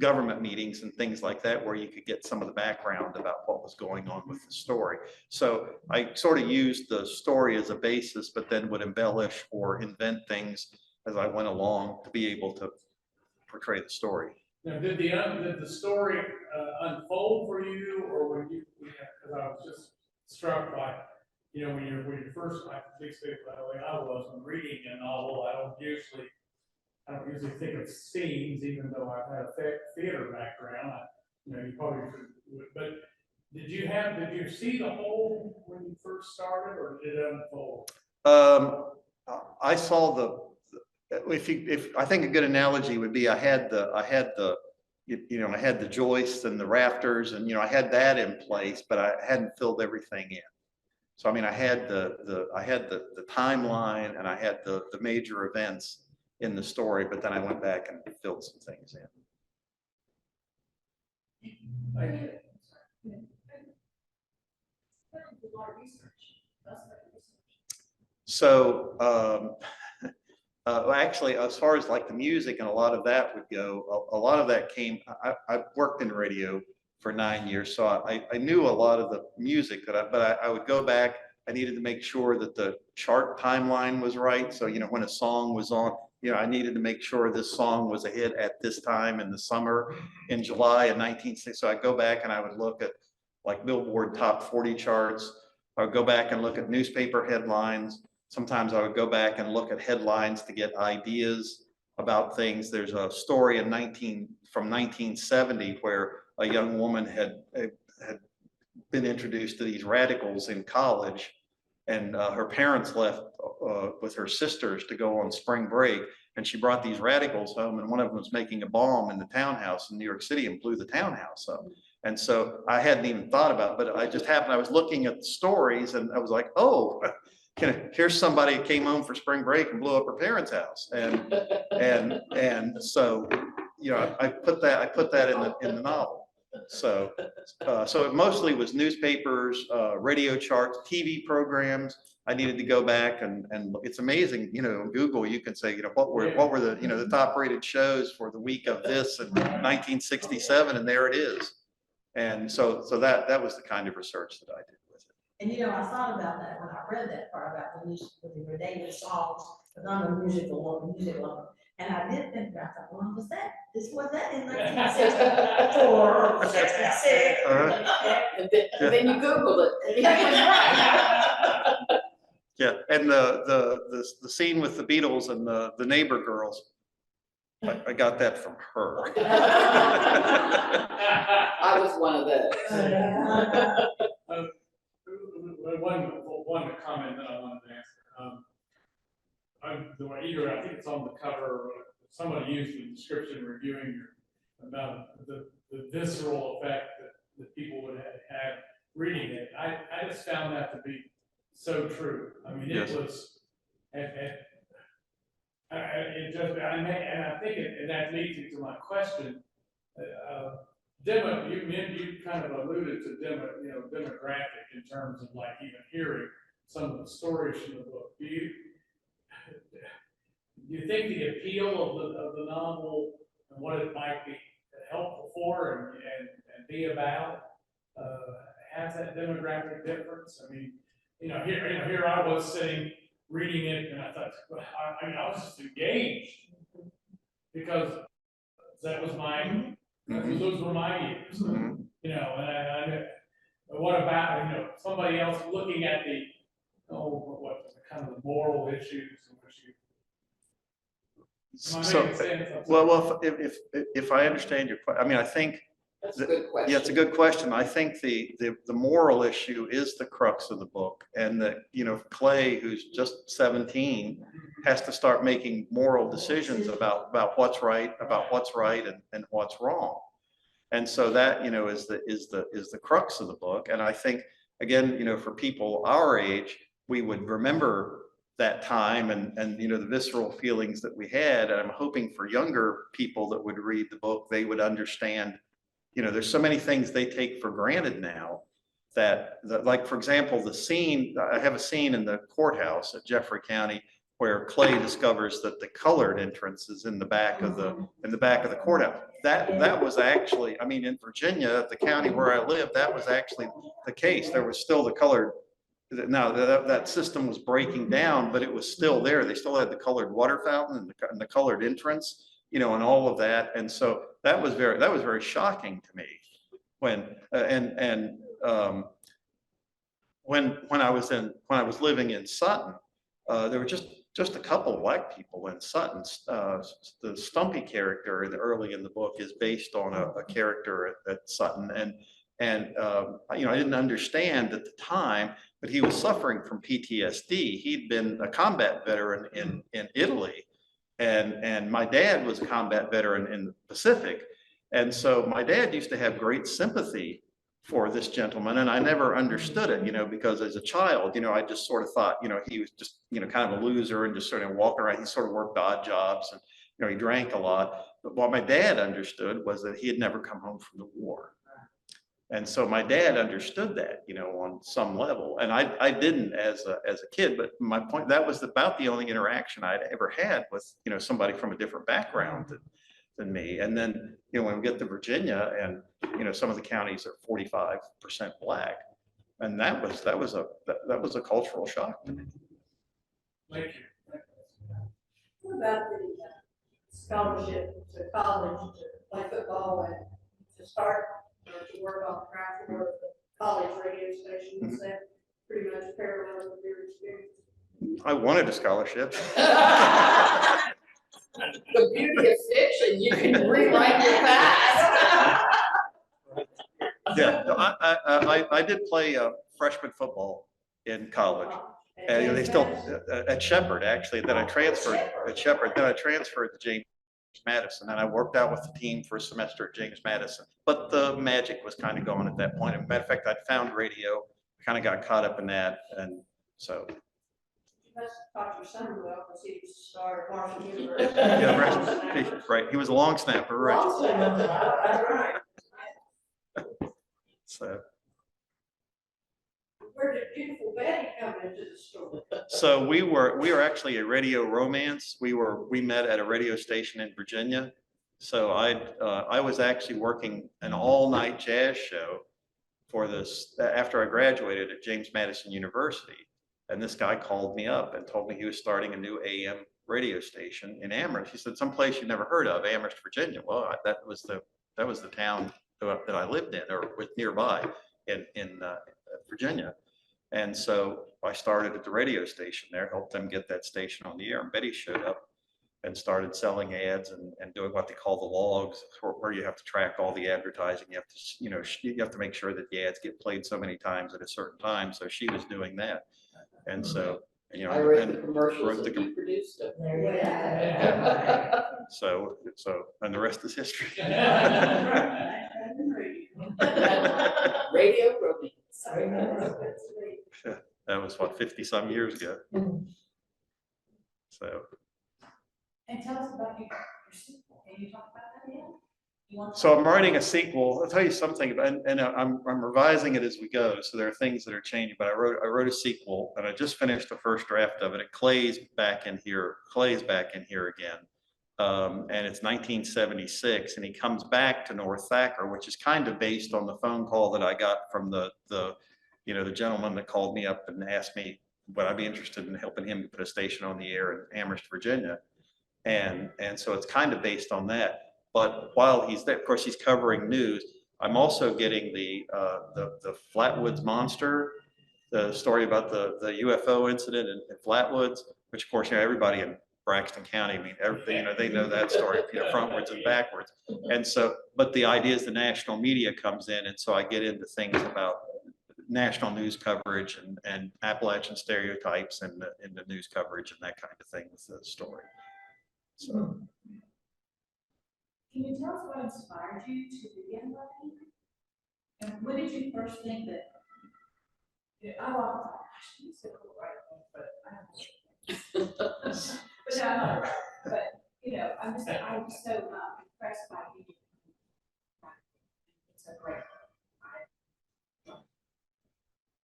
government meetings and things like that, where you could get some of the background about what was going on with the story. So I sort of used the story as a basis, but then would embellish or invent things as I went along to be able to portray the story. now, did the story unfold for you, or were you? Because I was just struck by, you know, when you first, like, at least the way I was when reading a novel, I don't usually think of scenes, even though I've had a theater background. You know, you probably would, but did you see the whole when you first started, or did it unfold? I saw if I think a good analogy would be I had the joists and the rafters, and you know, I had that in place, but I hadn't filled everything in. So I mean, I had the timeline, and I had the major events in the story, but then I went back and filled some things in. Thank you. So actually, as far as like the music and a lot of that would go, a lot of that came, I worked in radio for 9 years, so I knew a lot of the music but I would go back. I needed to make sure that the chart timeline was right. So, you know, when a song was on, you know, I needed to make sure this song was a hit at this time in the summer in July of 1960. So I'd go back and I would look at like Billboard top 40 charts. I would go back and look at newspaper headlines. sometimes I would go back and look at headlines to get ideas about things. There's a story from 1970 where a young woman had been introduced to these radicals in college, and her parents left with her sisters to go on spring break, and she brought these radicals home, and one of them was making a bomb in the townhouse in New York City and blew the townhouse up. And so I hadn't even thought about it, but I just happened, I was looking at the stories and I was like, oh, here's somebody who came home for spring break and blew up her parents' house. And so, you know, I put that in the novel. So it mostly was newspapers, radio charts, TV programs. I needed to go back and it's amazing, you know, on Google, you can say, you know, what were the, you know, the top rated shows for the week of this in 1967, and there it is. And so that was the kind of research that I did with it. And you know, I thought about that when I read that part about the music, the Renee songs, because I'm a music lover. And I did think about that, well, was that in 1964 or 66? And then you Googled it. And it was right. Yeah, and the scene with the Beatles and the neighbor girls, I got that from her. I was one of those. One comment that I wanted to answer. I think it's on the cover, somebody used the description reviewing about the visceral effect that people would have reading it. I just found that to be so true. I mean, Yes. it was, and I think that leads me to my question. You kind of alluded to demographic in terms of like even hearing some of the stories from the book. Do you think the appeal of the novel and what it might be helpful for and be about has that demographic difference? I mean, here I was sitting reading it, and I thought, well, I was just engaged because that was my. Those were my years, you know, and what about, somebody else looking at the, what kind of the moral issues in which you. Am I making sense? Well, if I understand your question, I mean, I think. That's a good question. Yeah, it's a good question. I think the moral issue is the crux of the book, and that, Clay, who's just 17, has to start making moral decisions about what's right, and what's wrong. And so that, is the crux of the book. And I think, again, for people our age, we would remember that time and the visceral feelings that we had. And I'm hoping for younger people that would read the book, they would understand, there's so many things they take for granted now that like, for example, I have a scene in the courthouse at Jeffrey County where Clay discovers that the colored entrance is in the back of the courthouse. That was actually, I mean, in Virginia, the county where I live, that was actually the case. There was still the colored. Now that system was breaking down, but it was still there. They still had the colored water fountain and the colored entrance, and all of that. And so that was very shocking to me when when I was living in Sutton, there were just a couple of black people in Sutton. The Stumpy character early in the book is based on a character at Sutton, and I didn't understand at the time, but he was suffering from PTSD. He'd been a combat veteran in Italy, and my dad was a combat veteran in the Pacific, and so my dad used to have great sympathy for this gentleman, and I never understood it, because as a child, I just sort of thought, he was just, kind of a loser and just sort of walking around. He sort of worked odd jobs, and he drank a lot. But what my dad understood was that he had never come home from the war. And so my dad understood that, on some level, and I didn't as a kid. But my point, that was about the only interaction I'd ever had with, somebody from a different background than me. And then, when we get to Virginia, and some of the counties are 45% black, and that was a cultural shock to me. Thank you. What about the scholarship to college to play football and to start or to work on craft or the college radio station? Is that pretty much parallel with your experience? I wanted a scholarship. The beauty of fiction, you can rewrite your past. Yeah, no, I did play freshman football in college. And they still, at Shepherd, actually, then I transferred at Shepherd, then I transferred to James Madison, and I worked out with the team for a semester at James Madison. But the magic was kind of gone at that point. As a matter of fact, I'd found radio, kind of got caught up in that, and so. You must have taught your son well, because he started Marshall University. Yeah, right, he was a long snapper, right? That's right. So. Where did beautiful Betty come into the story? So we were actually a radio romance. We met at a radio station in Virginia. So I was actually working an all-night jazz show for this after I graduated at James Madison University. And this guy called me up and told me he was starting a new AM radio station in Amherst. He said, someplace you never heard of, Amherst, Virginia. Well, that was the town that I lived in or was nearby in Virginia. And so I started at the radio station there, helped them get that station on the air. And Betty showed up and started selling ads and doing what they call the logs, where you have to track all the advertising. You have to, you have to make sure that the ads get played so many times at a certain time. So she was doing that. And so, I wrote the and commercials wrote the and you produced them. There you go. so, and the rest is history. Radio romance. That was what, 50 some years ago. So. And tell us about your sequel. Can you talk about that yet? So I'm writing a sequel. I'll tell you something, and I'm revising it as we go. So there are things that are changing. But I wrote a sequel, and I just finished the first draft of it. Clay's back in here again, and it's 1976, and he comes back to North Thacker, which is kind of based on the phone call that I got from the gentleman that called me up and asked me would I be interested in helping him put a station on the air in Amherst, Virginia, and so it's kind of based on that. But while he's there, of course, he's covering news. I'm also getting the Flatwoods Monster, the story about the UFO incident in Flatwoods, which of course, everybody in Braxton County, I mean, everything, they know that story, frontwards and backwards. And so, but the idea is the national media comes in, and so I get into things about national news coverage and Appalachian stereotypes in the news coverage and that kind of thing with the story. So. Can you tell us what inspired you to begin writing? And when did you first think that, I often thought, gosh, he's so cool writing, but I don't know. But no, I'm not a writer, but, I'm just so impressed by you. It's a great.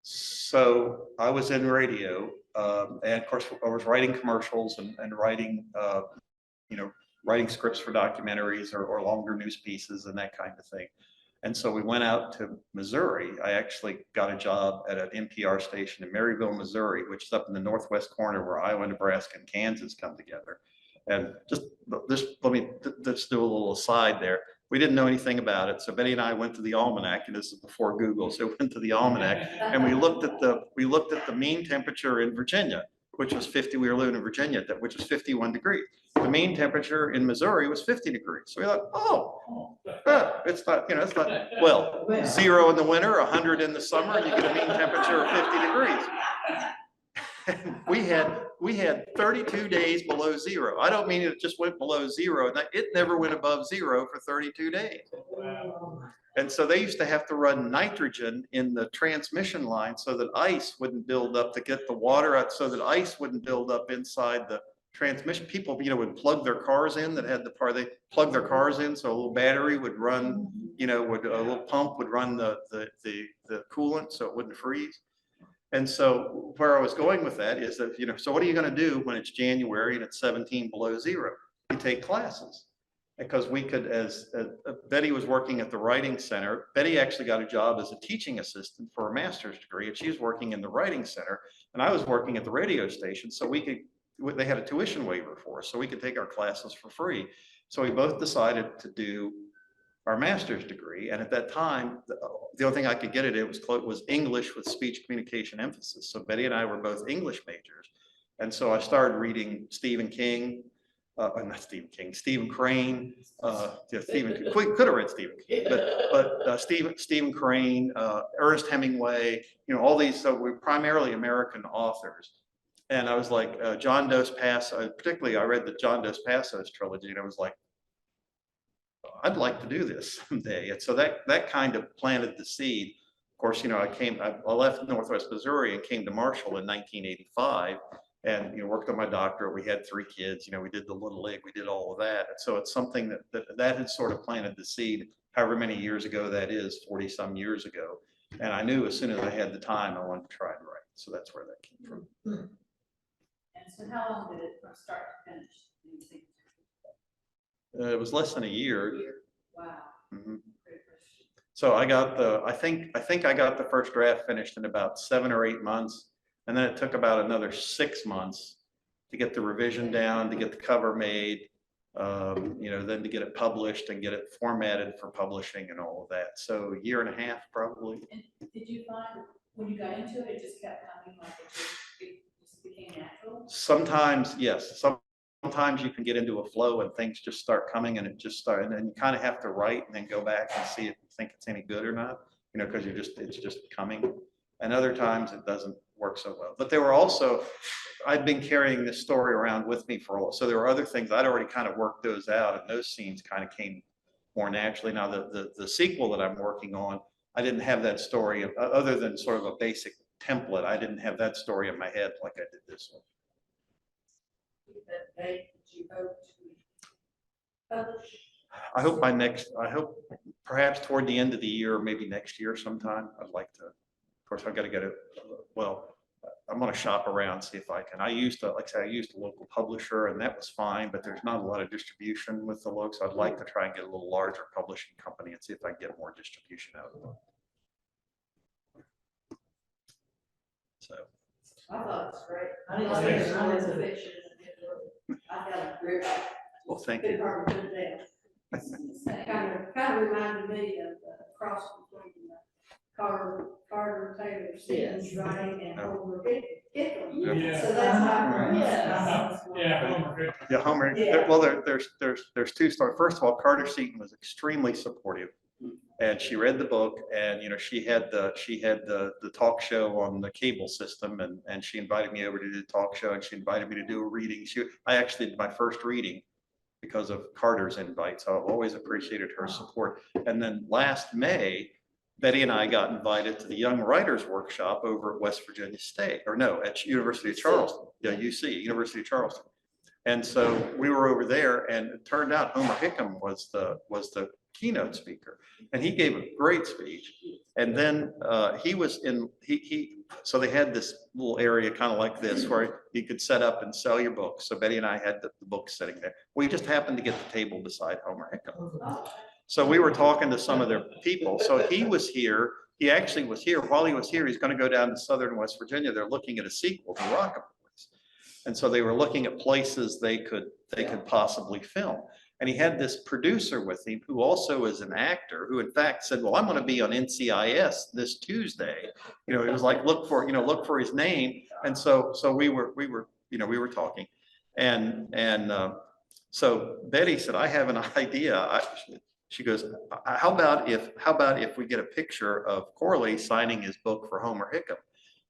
So I was in radio, and of course I was writing commercials and writing, writing scripts for documentaries or longer news pieces and that kind of thing. And so we went out to Missouri. I actually got a job at an NPR station in Maryville, Missouri, which is up in the northwest corner where Iowa, Nebraska, and Kansas come together. And just let me just do a little aside there. We didn't know anything about it. So Betty and I went to the almanac, and this is before Google. So we went to the almanac and we looked at the mean temperature in Virginia, which was 50. We were living in Virginia, which was 51 degrees. The mean temperature in Missouri was 50 degrees. So we thought, it's not, it's not, well, 0 in the winter, 100 in the summer, you get a mean temperature of 50 degrees. And we had 32 days below 0. I don't mean it just went below 0. It never went above 0 for 32 days. And so they used to have to run nitrogen in the transmission line so that ice wouldn't build up to get the water out, so that ice wouldn't build up inside the transmission. People, would plug their cars in that had they plug their cars in, so a little battery would run, a little pump would run the coolant so it wouldn't freeze. And so where I was going with that is that, so what are you going to do when it's January and it's 17 below 0? You take classes. Because we could, as Betty was working at the writing center, Betty actually got a job as a teaching assistant for a master's degree, and she was working in the writing center, and I was working at the radio station, so they had a tuition waiver for us, so we could take our classes for free. So we both decided to do our master's degree, and at that time, the only thing I could get at it was English with speech communication emphasis. So Betty and I were both English majors, And so I started reading Stephen King, not Stephen King, Stephen Crane, yeah, could have read Stephen King, but Stephen Crane, Ernest Hemingway, all these, so we're primarily American authors. And I was like, John Dos Passos, particularly I read the John Dos Passos trilogy, and I was like, I'd like to do this someday. And so that kind of planted the seed. Of course, I left Northwest Missouri and came to Marshall in 1985. And worked on my doctorate. We had 3 kids. We did the Little League. We did all of that. And so it's something that had sort of planted the seed. However many years ago that is, 40 some years ago. And I knew as soon as I had the time, I wanted to try to write. So that's where that came from. And so how long did it from start to finish, do you think? It was less than a year. Wow. Mhm. So I got I think I got the first draft finished in about 7 or 8 months. And then it took about another 6 months to get the revision down, to get the cover made, then to get it published and get it formatted for publishing and all of that. So a year and a half, probably. And did you find when you got into it, it just kept coming, like it just became natural? Sometimes, yes. Sometimes you can get into a flow and things just start coming and and then you kind of have to write and then go back and see if you think it's any good or not, because it's just coming. And other times it doesn't work so well. But there were also, I'd been carrying this story around with me for a while. So there were other things, I'd already kind of worked those out, and those scenes kind of came more naturally. Now the sequel that I'm working on, I didn't have that story other than sort of a basic template. I didn't have that story in my head like I did this one. That date that you hope to publish? I hope perhaps toward the end of the year, or maybe next year sometime. I'd like to, of course, I've got to get it. Well, I'm going to shop around, see if I can. I used a local publisher, and that was fine, but there's not a lot of distribution with the local. So I'd like to try and get a little larger publishing company and see if I can get more distribution out of it. So. I thought it was great. I didn't see it. I was a fiction. I got a grip. Well, thank Good you. hard to put it down. Kind of reminded me of the cross between Carter Taylor Stevens writing and Homer Hickam. Yeah. So that's my, Yeah, Homer, good. Yeah, Homer. Yeah. Well, there's 2 stories. First of all, Carter Seaton was extremely supportive, and she read the book, and she had the talk show on the cable system, and she invited me over to do the talk show, and she invited me to do a reading. I actually did my first reading because of Carter's invite, so I've always appreciated her support. And then last May, Betty and I got invited to the Young Writers Workshop over at West Virginia State, or no, at University of Charleston, UC, University of Charleston. And so we were over there, and it turned out Homer Hickam was the keynote speaker, and he gave a great speech. And then so they had this little area kind of like this where you could set up and sell your books. So Betty and I had the books sitting there. We just happened to get the table beside Homer Hickam. So we were talking to some of their people. So he was here. He actually was here. While he was here, he's going to go down to southern West Virginia. They're looking at a sequel to Rock 'Em Boys. And so they were looking at places they could possibly film. And he had this producer with him who also is an actor, who in fact said, well, I'm going to be on NCIS this Tuesday. It was like, look for his name. And so we were talking. And so Betty said, I have an idea. She goes, how about if we get a picture of Corley signing his book for Homer Hickam?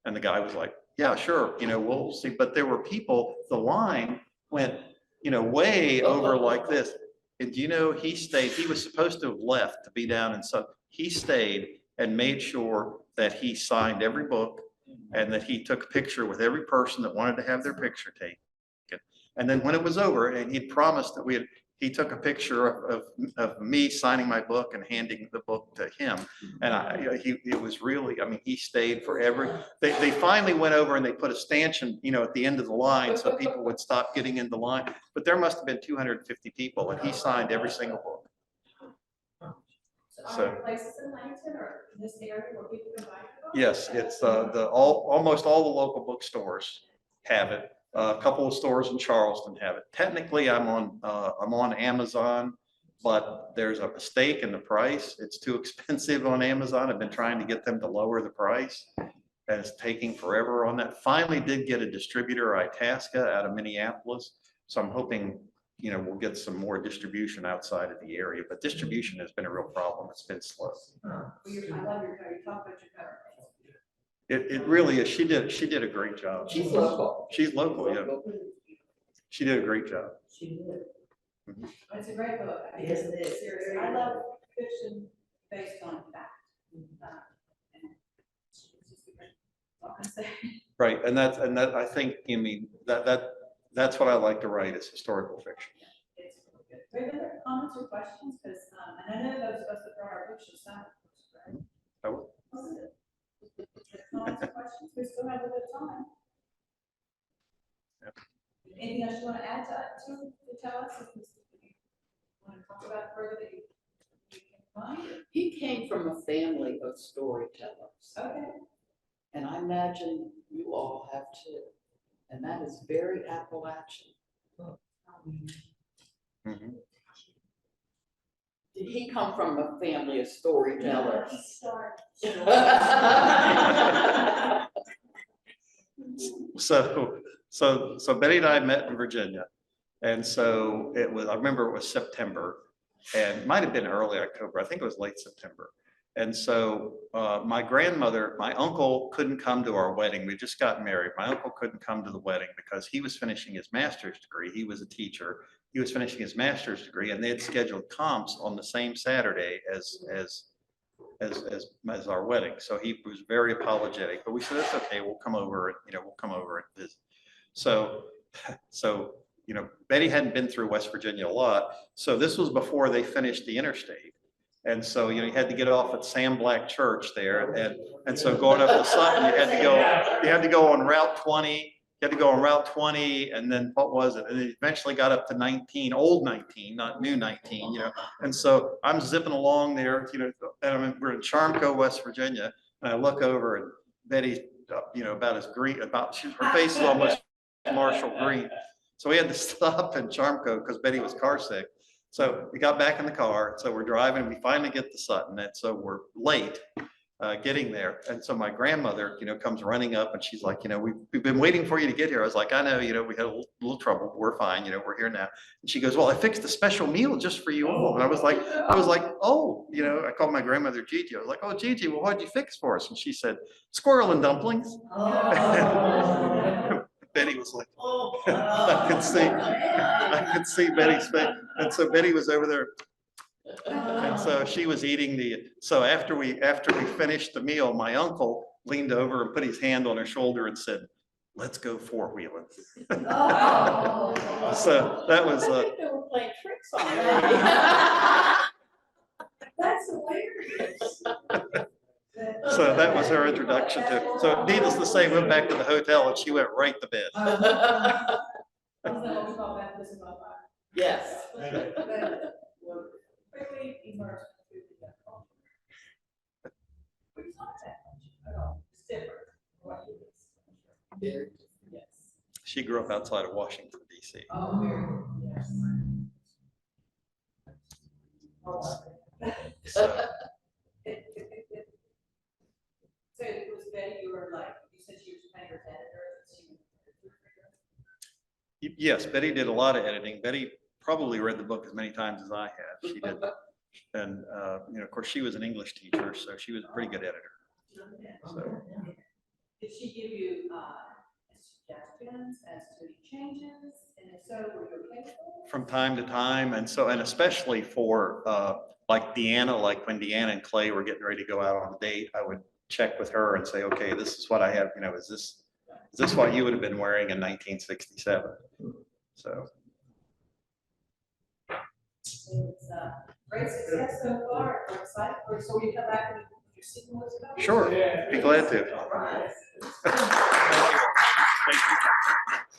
And the guy was like, yeah, sure. We'll see. But there were people, the line went, way over like this. And he stayed, he was supposed to have left to be down in he stayed and made sure that he signed every book and that he took a picture with every person that wanted to have their picture taken. And then when it was over, and he'd promised that he took a picture of me signing my book and handing the book to him. And it was really, he stayed for they finally went over and they put a stanchion, at the end of the line so people would stop getting in the line. But there must have been 250 people and he signed every single book. So are there places in Langston or in this area where people can buy your book? Yes, it's almost all the local bookstores have it. A couple of stores in Charleston have it. Technically, I'm on Amazon, but there's a mistake in the price. It's too expensive on Amazon. I've been trying to get them to lower the price, and it's taking forever on that. Finally did get a distributor, Itasca, out of Minneapolis. So I'm hoping, you know, we'll get some more distribution outside of the area, but distribution has been a real problem. It's been slow. I love your cover, you talk about your cover. It really is. She did a great job. She's local. She's local, yeah. She did a great job. She would. It's a great book. I mean, Yes, it is. seriously, I love fiction based on fact. And it's just a great- what can I say? Right, and that, I think, I mean, that's what I like to write, is historical fiction. It's really good. Do we have other comments or questions? Because, and I know those of us that brought our books to sign, right? I will. Comments or questions? We still have a bit of time. Yep. Anything else you want to add to tell us? If you want to talk about further that you can find? He came from a family of storytellers, Okay. and I imagine you all have too. And that is very Appalachian. Mhm. Did he come from a family of storytellers? So Betty and I met in Virginia. And so it was, I remember it was September, and it might have been early October. I think it was late September. And so my grandmother, my uncle couldn't come to our wedding. We just got married. My uncle couldn't come to the wedding because he was finishing his master's degree. He was a teacher. He was finishing his master's degree, and they had scheduled comps on the same Saturday as our wedding. So he was very apologetic, but we said, it's okay, we'll come over and, we'll come over and visit. So, Betty hadn't been through West Virginia a lot. So this was before they finished the interstate. And so, you had to get off at Sam Black Church there. And so going up to Sutton, you had to go on Route 20. You had to go on Route 20, and then what was it? And it eventually got up to 19, old 19, not new 19, And so I'm zipping along there, and we're in Charmco, West Virginia, and I look over and Betty's, about as green, her face is almost Marshall green. So we had to stop in Charmco because Betty was car sick. So we got back in the car. So we're driving, and we finally get to Sutton, and so we're late getting there. And so my grandmother, comes running up, and she's like, we've been waiting for you to get here. I was like, I know, we had a little trouble, but we're fine. We're here now. And she goes, well, I fixed a special meal just for you all. And I was like, oh, I called my grandmother Gigi. I was like, oh, Gigi, well, what'd you fix for us? And she said, squirrel and dumplings. Betty was like, I could see Betty's face. And so Betty was over there. And so she was eating so after we finished the meal, my uncle leaned over and put his hand on her shoulder and said, let's go four-wheeling. So that was, I think they were playing tricks on me. That's hilarious. so that was her introduction to it. So needless to say, we went back to the hotel and she went right to bed. Isn't that what we call baptism by fire? Yes. Quickly immerse into the culture. It's not that much at all. It's different. What it is. Very, Yes. She grew up outside of Washington, D.C. Oh, very good. Yes. So, So it was Betty, you were like, you said she was kind of your editor. yes, Betty did a lot of editing. Betty probably read the book as many times as I had. She did. And, of course, she was an English teacher, so she was a pretty good editor. So. Did she give you suggestions as to changes? And if so, were you okay with it? From time to time, and especially for like Deanna, like when Deanna and Clay were getting ready to go out on a date, I would check with her and say, okay, this is what I have, is this what you would have been wearing in 1967? So. It's great success so far. We're excited for it. So we come back and your sequel is coming. Sure, be glad to. All right. Thank you.